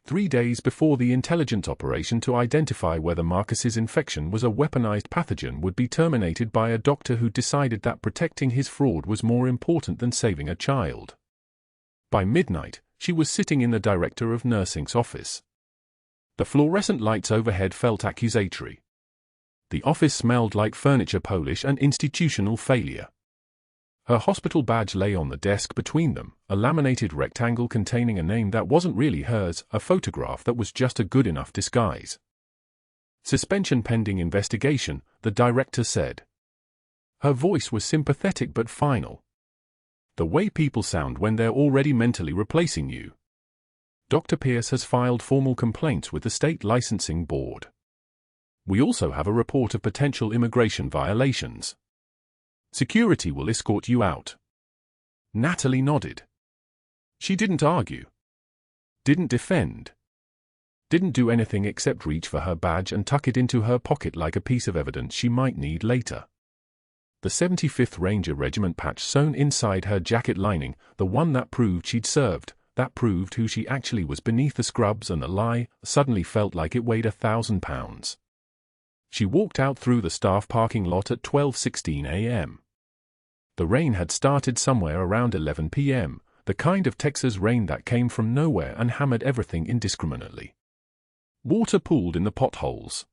3 days before the intelligence operation to identify whether Marcus's infection was a weaponized pathogen would be terminated by a doctor who decided that protecting his fraud was more important than saving a child. By midnight, she was sitting in the director of nursing's office. The fluorescent lights overhead felt accusatory. The office smelled like furniture polish and institutional failure. Her hospital badge lay on the desk between them, a laminated rectangle containing a name that wasn't really hers, a photograph that was just a good enough disguise. Suspension pending investigation, the director said. Her voice was sympathetic but final. The way people sound when they're already mentally replacing you. Dr. Pierce has filed formal complaints with the State Licensing Board. We also have a report of potential immigration violations. Security will escort you out. Natalie nodded. She didn't argue. Didn't defend. Didn't do anything except reach for her badge and tuck it into her pocket like a piece of evidence she might need later. The 75th Ranger Regiment patch sewn inside her jacket lining, the one that proved she'd served, that proved who she actually was beneath the scrubs and the lie, suddenly felt like it weighed 1,000 pounds. She walked out through the staff parking lot at 12:16 a.m. The rain had started somewhere around 11 p.m., the kind of Texas rain that came from nowhere and hammered everything indiscriminately. Water pooled in the potholes.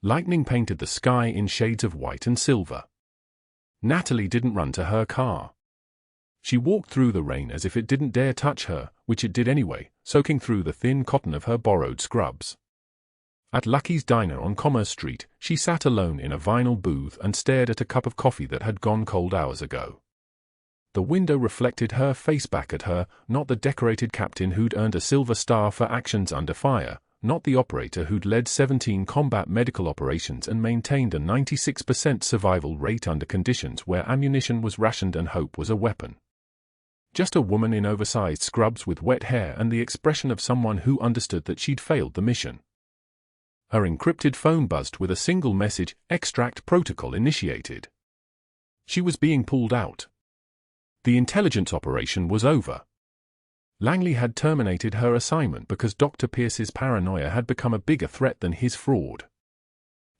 Lightning painted the sky in shades of white and silver. Natalie didn't run to her car. She walked through the rain as if it didn't dare touch her, which it did anyway, soaking through the thin cotton of her borrowed scrubs. At Lucky's Diner on Commerce Street, she sat alone in a vinyl booth and stared at a cup of coffee that had gone cold hours ago. The window reflected her face back at her, not the decorated captain who'd earned a Silver Star for actions under fire, not the operator who'd led 17 combat medical operations and maintained a 96% survival rate under conditions where ammunition was rationed and hope was a weapon. Just a woman in oversized scrubs with wet hair and the expression of someone who understood that she'd failed the mission. Her encrypted phone buzzed with a single message, extract protocol initiated. She was being pulled out. The intelligence operation was over. Langley had terminated her assignment because Dr. Pierce's paranoia had become a bigger threat than his fraud.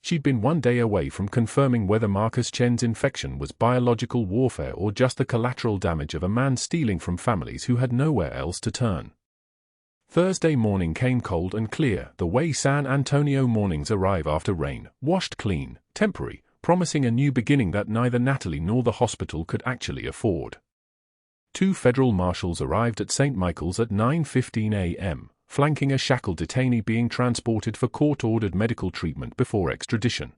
She'd been 1 day away from confirming whether Marcus Chen's infection was biological warfare or just the collateral damage of a man stealing from families who had nowhere else to turn. Thursday morning came cold and clear, the way San Antonio mornings arrive after rain, washed clean, temporary, promising a new beginning that neither Natalie nor the hospital could actually afford. 2 federal marshals arrived at St. Michael's at 9:15 a.m., flanking a shackled detainee being transported for court-ordered medical treatment before extradition.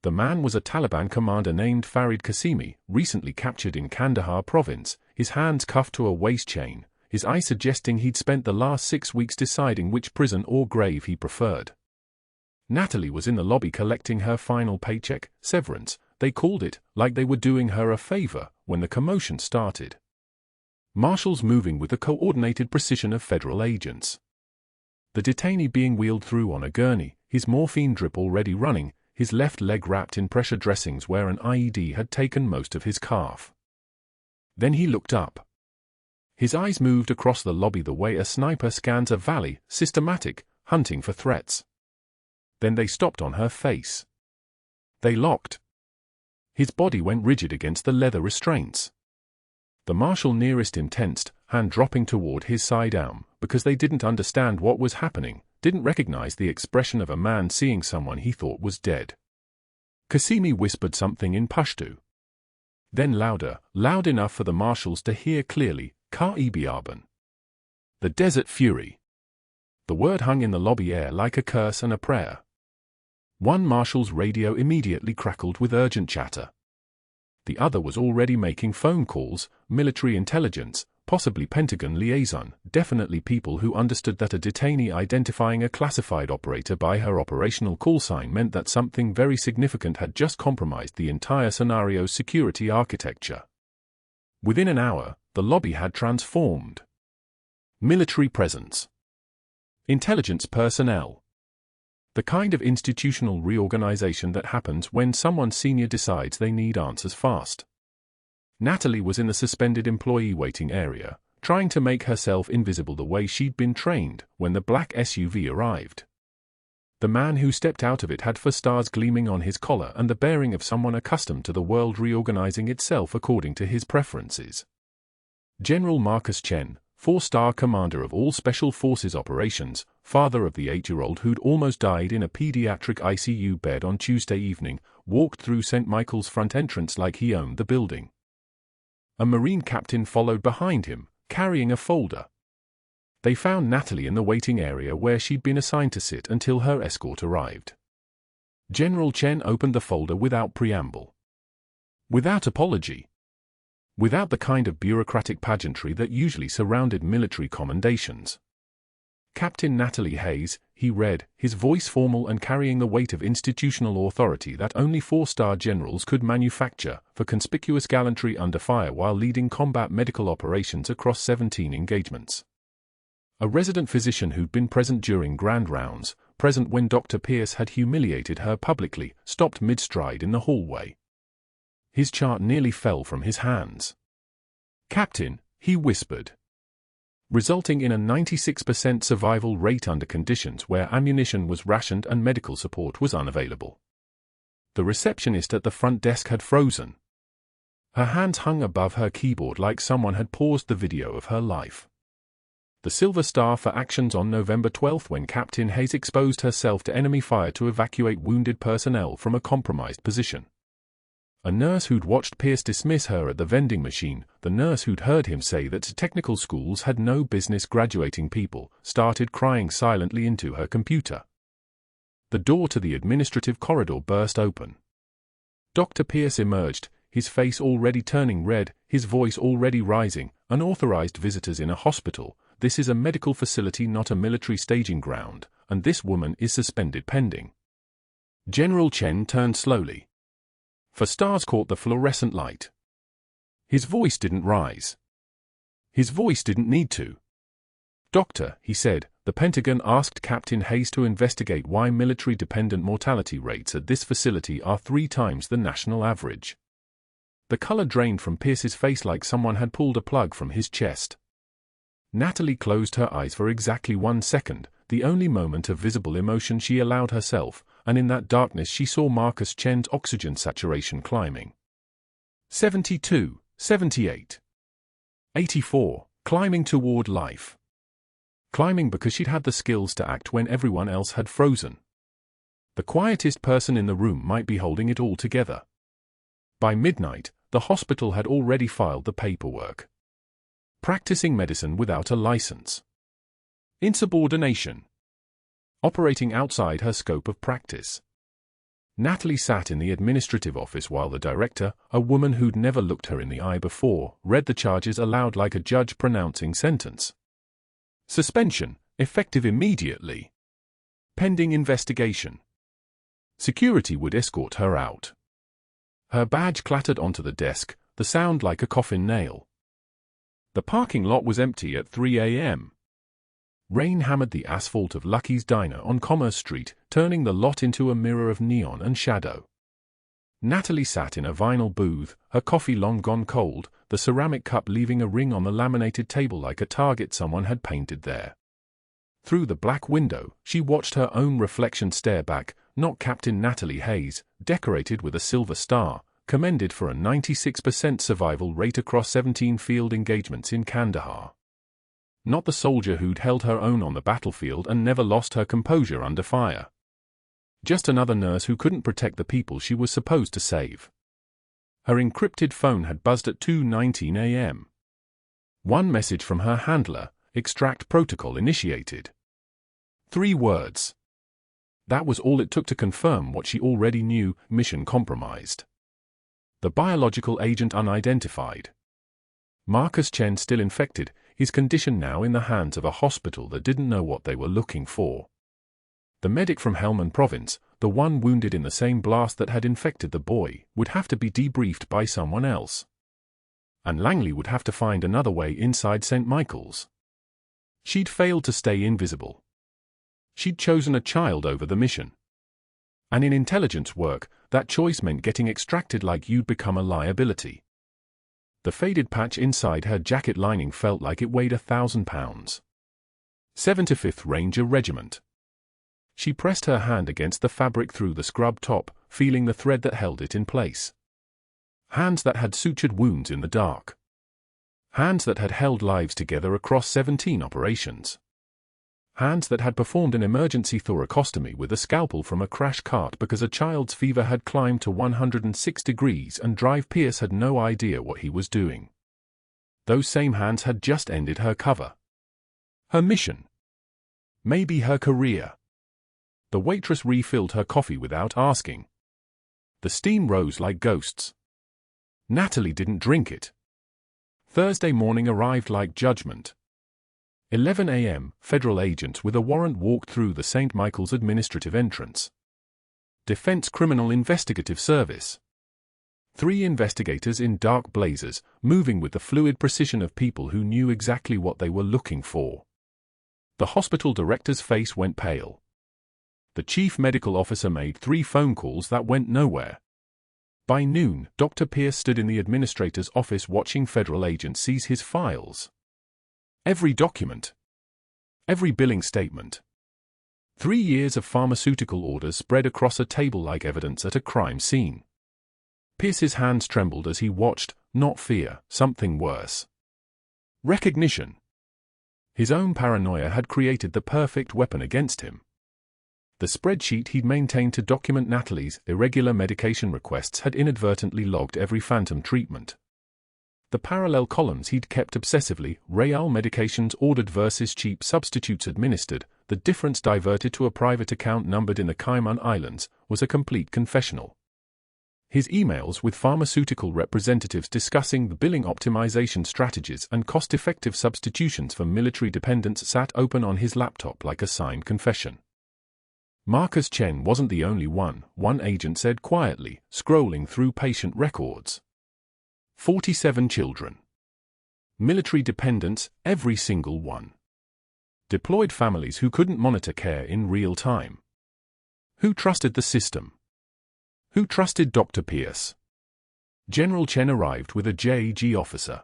The man was a Taliban commander named Farid Qasimi, recently captured in Kandahar province, his hands cuffed to a waist chain, his eye suggesting he'd spent the last 6 weeks deciding which prison or grave he preferred. Natalie was in the lobby collecting her final paycheck, severance, they called it, like they were doing her a favor, when the commotion started. Marshals moving with the coordinated precision of federal agents. The detainee being wheeled through on a gurney, his morphine drip already running, his left leg wrapped in pressure dressings where an IED had taken most of his calf. Then he looked up. His eyes moved across the lobby the way a sniper scans a valley, systematic, hunting for threats. Then they stopped on her face. They locked. His body went rigid against the leather restraints. The marshal nearest him tensed, hand dropping toward his side arm, because they didn't understand what was happening, didn't recognize the expression of a man seeing someone he thought was dead. Qasimi whispered something in Pashto. Then louder, loud enough for the marshals to hear clearly, Ka-Ibiarban. The Desert Fury. The word hung in the lobby air like a curse and a prayer. One marshal's radio immediately crackled with urgent chatter. The other was already making phone calls, military intelligence, possibly Pentagon liaison, definitely people who understood that a detainee identifying a classified operator by her operational call sign meant that something very significant had just compromised the entire scenario's security architecture. Within an hour, the lobby had transformed. Military presence. Intelligence personnel. The kind of institutional reorganization that happens when someone senior decides they need answers fast. Natalie was in the suspended employee waiting area, trying to make herself invisible the way she'd been trained when the black SUV arrived. The man who stepped out of it had 4 stars gleaming on his collar and the bearing of someone accustomed to the world reorganizing itself according to his preferences. General Marcus Chen, 4-star commander of all Special Forces operations, father of the 8-year-old who'd almost died in a pediatric ICU bed on Tuesday evening, walked through St. Michael's front entrance like he owned the building. A Marine captain followed behind him, carrying a folder. They found Natalie in the waiting area where she'd been assigned to sit until her escort arrived. General Chen opened the folder without preamble. Without apology. Without the kind of bureaucratic pageantry that usually surrounded military commendations. Captain Natalie Hayes, he read, his voice formal and carrying the weight of institutional authority that only 4-star generals could manufacture, for conspicuous gallantry under fire while leading combat medical operations across 17 engagements. A resident physician who'd been present during grand rounds, present when Dr. Pierce had humiliated her publicly, stopped mid-stride in the hallway. His chart nearly fell from his hands. "Captain," he whispered. Resulting in a 96% survival rate under conditions where ammunition was rationed and medical support was unavailable. The receptionist at the front desk had frozen. Her hands hung above her keyboard like someone had paused the video of her life. The Silver Star for actions on November 12 when Captain Hayes exposed herself to enemy fire to evacuate wounded personnel from a compromised position. A nurse who'd watched Pierce dismiss her at the vending machine, the nurse who'd heard him say that technical schools had no business graduating people, started crying silently into her computer. The door to the administrative corridor burst open. Dr. Pierce emerged, his face already turning red, his voice already rising. "Unauthorized visitors in a hospital. This is a medical facility, not a military staging ground, and this woman is suspended pending." General Chen turned slowly. 4 stars caught the fluorescent light. His voice didn't rise. His voice didn't need to. "Doctor," he said, "the Pentagon asked Captain Hayes to investigate why military-dependent mortality rates at this facility are 3 times the national average." The color drained from Pierce's face like someone had pulled a plug from his chest. Natalie closed her eyes for exactly 1 second, the only moment of visible emotion she allowed herself, and in that darkness she saw Marcus Chen's oxygen saturation climbing. 72, 78, 84, climbing toward life. Climbing because she'd had the skills to act when everyone else had frozen. The quietest person in the room might be holding it all together. By midnight, the hospital had already filed the paperwork. Practicing medicine without a license. Insubordination. Operating outside her scope of practice. Natalie sat in the administrative office while the director, a woman who'd never looked her in the eye before, read the charges aloud like a judge pronouncing sentence. Suspension, effective immediately. Pending investigation. Security would escort her out. Her badge clattered onto the desk, the sound like a coffin nail. The parking lot was empty at 3 a.m. Rain hammered the asphalt of Lucky's Diner on Commerce Street, turning the lot into a mirror of neon and shadow. Natalie sat in a vinyl booth, her coffee long gone cold, the ceramic cup leaving a ring on the laminated table like a target someone had painted there. Through the black window, she watched her own reflection stare back, not Captain Natalie Hayes, decorated with a silver star, commended for a 96% survival rate across 17 field engagements in Kandahar. Not the soldier who'd held her own on the battlefield and never lost her composure under fire. Just another nurse who couldn't protect the people she was supposed to save. Her encrypted phone had buzzed at 2:19 a.m. One message from her handler, extract protocol initiated. 3 words. That was all it took to confirm what she already knew, mission compromised. The biological agent unidentified. Marcus Chen still infected, his condition now in the hands of a hospital that didn't know what they were looking for. The medic from Helmand Province, the one wounded in the same blast that had infected the boy, would have to be debriefed by someone else. And Langley would have to find another way inside St. Michael's. She'd failed to stay invisible. She'd chosen a child over the mission. And in intelligence work, that choice meant getting extracted like you'd become a liability. The faded patch inside her jacket lining felt like it weighed 1,000 pounds. 75th Ranger Regiment. She pressed her hand against the fabric through the scrub top, feeling the thread that held it in place. Hands that had sutured wounds in the dark. Hands that had held lives together across 17 operations. Hands that had performed an emergency thoracostomy with a scalpel from a crash cart because a child's fever had climbed to 106 degrees and Drive Pierce had no idea what he was doing. Those same hands had just ended her cover. Her mission. Maybe her career. The waitress refilled her coffee without asking. The steam rose like ghosts. Natalie didn't drink it. Thursday morning arrived like judgment. 11 a.m., federal agents with a warrant walked through the St. Michael's administrative entrance. Defense Criminal Investigative Service. 3 investigators in dark blazers, moving with the fluid precision of people who knew exactly what they were looking for. The hospital director's face went pale. The chief medical officer made 3 phone calls that went nowhere. By noon, Dr. Pierce stood in the administrator's office watching federal agents seize his files. Every document. Every billing statement. 3 years of pharmaceutical orders spread across a table like evidence at a crime scene. Pierce's hands trembled as he watched, not fear, something worse. Recognition. His own paranoia had created the perfect weapon against him. The spreadsheet he'd maintained to document Natalie's irregular medication requests had inadvertently logged every phantom treatment. The parallel columns he'd kept obsessively, real medications ordered versus cheap substitutes administered, the difference diverted to a private account numbered in the Cayman Islands, was a complete confessional. His emails with pharmaceutical representatives discussing the billing optimization strategies and cost-effective substitutions for military dependents sat open on his laptop like a signed confession. Marcus Chen wasn't the only one agent said quietly, scrolling through patient records. 47 children. Military dependents, every single one. Deployed families who couldn't monitor care in real time. Who trusted the system? Who trusted Dr. Pierce? General Chen arrived with a JG officer.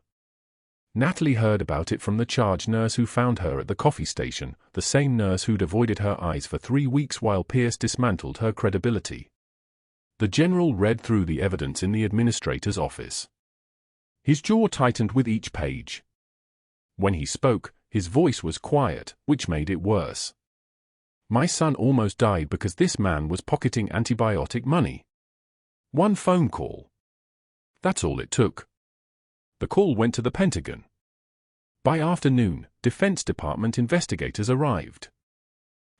Natalie heard about it from the charge nurse who found her at the coffee station, the same nurse who'd avoided her eyes for 3 weeks while Pierce dismantled her credibility. The general read through the evidence in the administrator's office. His jaw tightened with each page. When he spoke, his voice was quiet, which made it worse. My son almost died because this man was pocketing antibiotic money. 1 phone call. That's all it took. The call went to the Pentagon. By afternoon, Defense Department investigators arrived.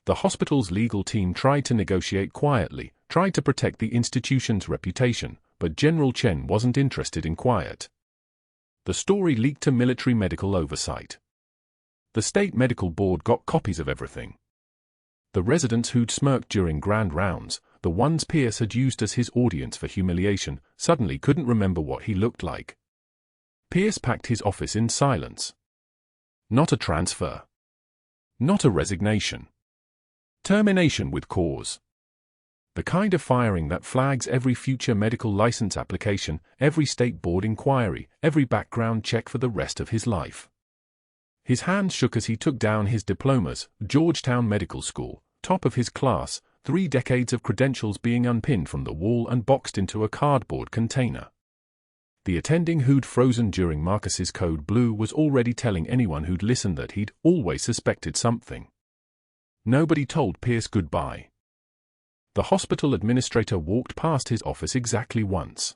The hospital's legal team tried to negotiate quietly, tried to protect the institution's reputation, but General Chen wasn't interested in quiet. The story leaked to military medical oversight. The state medical board got copies of everything. The residents who'd smirked during grand rounds, the ones Pierce had used as his audience for humiliation, suddenly couldn't remember what he looked like. Pierce packed his office in silence. Not a transfer. Not a resignation. Termination with cause. The kind of firing that flags every future medical license application, every state board inquiry, every background check for the rest of his life. His hands shook as he took down his diplomas, Georgetown Medical School, top of his class, 3 decades of credentials being unpinned from the wall and boxed into a cardboard container. The attending who'd frozen during Marcus's code blue was already telling anyone who'd listened that he'd always suspected something. Nobody told Pierce goodbye. The hospital administrator walked past his office exactly once.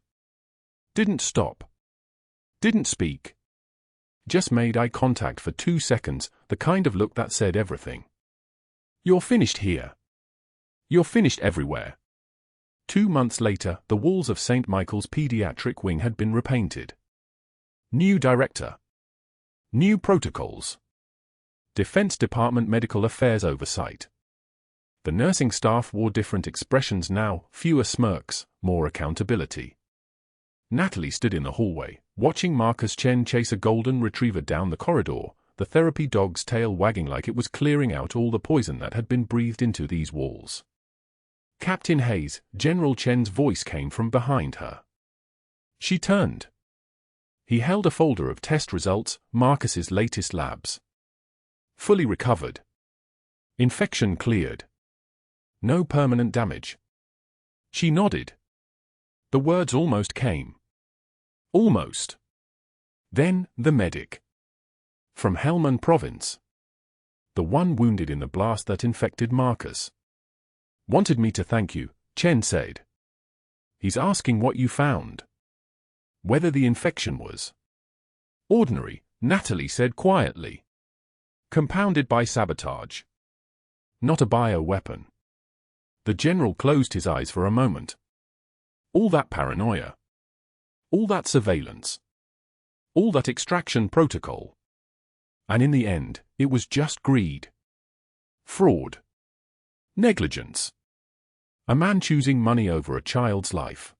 Didn't stop. Didn't speak. Just made eye contact for 2 seconds, the kind of look that said everything. You're finished here. You're finished everywhere. 2 months later, the walls of St. Michael's pediatric wing had been repainted. New director. New protocols. Defense Department Medical Affairs oversight. The nursing staff wore different expressions now, fewer smirks, more accountability. Natalie stood in the hallway, watching Marcus Chen chase a golden retriever down the corridor, the therapy dog's tail wagging like it was clearing out all the poison that had been breathed into these walls. Captain Hayes, General Chen's voice came from behind her. She turned. He held a folder of test results, Marcus's latest labs. Fully recovered. Infection cleared. No permanent damage. She nodded. The words almost came. Almost. Then, the medic. From Helmand Province. The one wounded in the blast that infected Marcus. Wanted me to thank you, Chen said. He's asking what you found. Whether the infection was ordinary, Natalie said quietly. Compounded by sabotage. Not a bioweapon. The general closed his eyes for a moment. All that paranoia. All that surveillance. All that extraction protocol. And in the end, it was just greed. Fraud. Negligence. A man choosing money over a child's life.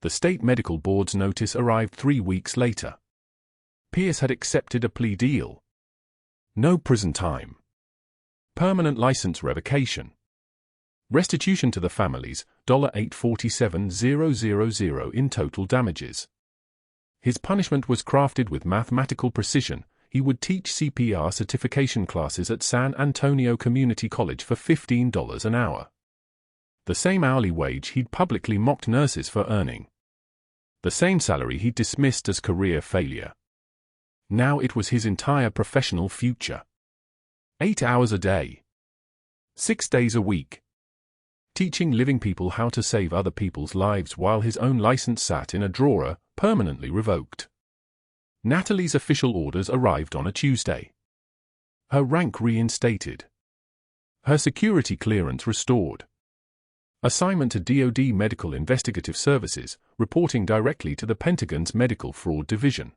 The state medical board's notice arrived 3 weeks later. Pierce had accepted a plea deal. No prison time. Permanent license revocation. Restitution to the families, $847,000 in total damages. His punishment was crafted with mathematical precision. He would teach CPR certification classes at San Antonio Community College for $15 an hour. The same hourly wage he'd publicly mocked nurses for earning. The same salary he'd dismissed as career failure. Now it was his entire professional future. 8 hours a day. 6 days a week. Teaching living people how to save other people's lives while his own license sat in a drawer, permanently revoked. Natalie's official orders arrived on a Tuesday. Her rank reinstated. Her security clearance restored. Assignment to DoD Medical Investigative Services, reporting directly to the Pentagon's Medical Fraud Division.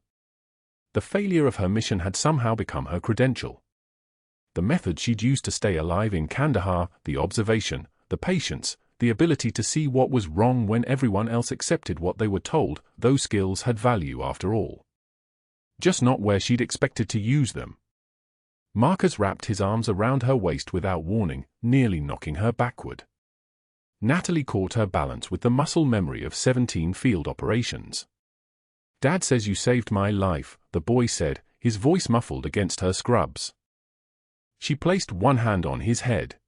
The failure of her mission had somehow become her credential. The method she'd used to stay alive in Kandahar, the observation, the patience, the ability to see what was wrong when everyone else accepted what they were told, those skills had value after all. Just not where she'd expected to use them. Marcus wrapped his arms around her waist without warning, nearly knocking her backward. Natalie caught her balance with the muscle memory of 17 field operations. "Dad says you saved my life," the boy said, his voice muffled against her scrubs. She placed one hand on his head.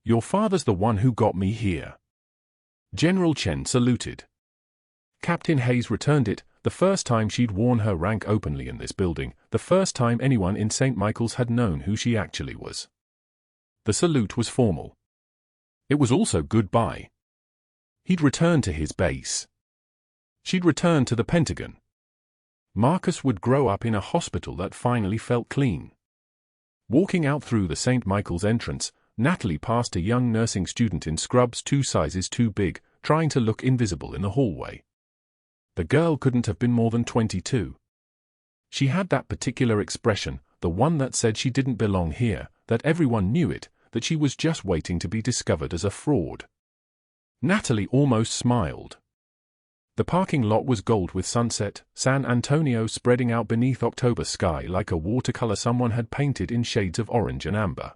"Your father's the one who got me here." General Chen saluted. Captain Hayes returned it, the first time she'd worn her rank openly in this building, the first time anyone in St. Michael's had known who she actually was. The salute was formal. It was also goodbye. He'd returned to his base. She'd returned to the Pentagon. Marcus would grow up in a hospital that finally felt clean. Walking out through the St. Michael's entrance, Natalie passed a young nursing student in scrubs 2 sizes too big, trying to look invisible in the hallway. The girl couldn't have been more than 22. She had that particular expression, the one that said she didn't belong here, that everyone knew it, that she was just waiting to be discovered as a fraud. Natalie almost smiled. The parking lot was gold with sunset, San Antonio spreading out beneath October sky like a watercolor someone had painted in shades of orange and amber.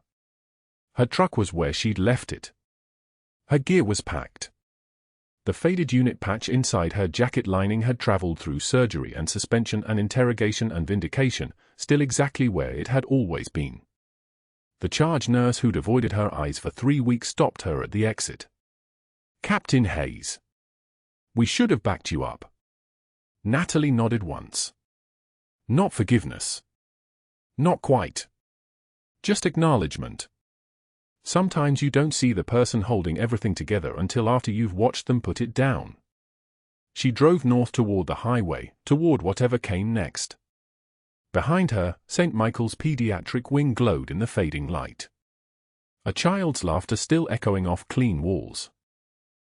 Her truck was where she'd left it. Her gear was packed. The faded unit patch inside her jacket lining had traveled through surgery and suspension and interrogation and vindication, still exactly where it had always been. The charge nurse who'd avoided her eyes for 3 weeks stopped her at the exit. "Captain Hayes. We should have backed you up." Natalie nodded once. "Not forgiveness. Not quite. Just acknowledgement. Sometimes you don't see the person holding everything together until after you've watched them put it down." She drove north toward the highway, toward whatever came next. Behind her, St. Michael's pediatric wing glowed in the fading light. A child's laughter still echoing off clean walls.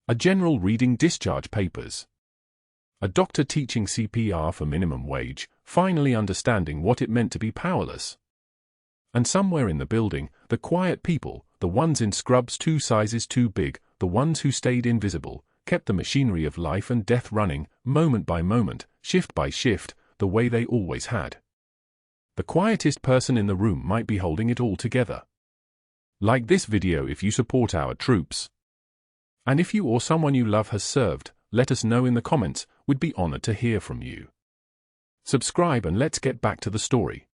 A general reading discharge papers. A doctor teaching CPR for minimum wage, finally understanding what it meant to be powerless. And somewhere in the building, the quiet people, the ones in scrubs 2 sizes too big, the ones who stayed invisible, kept the machinery of life and death running, moment by moment, shift by shift, the way they always had. The quietest person in the room might be holding it all together. Like this video if you support our troops. And if you or someone you love has served, let us know in the comments, we'd be honored to hear from you. Subscribe and let's get back to the story.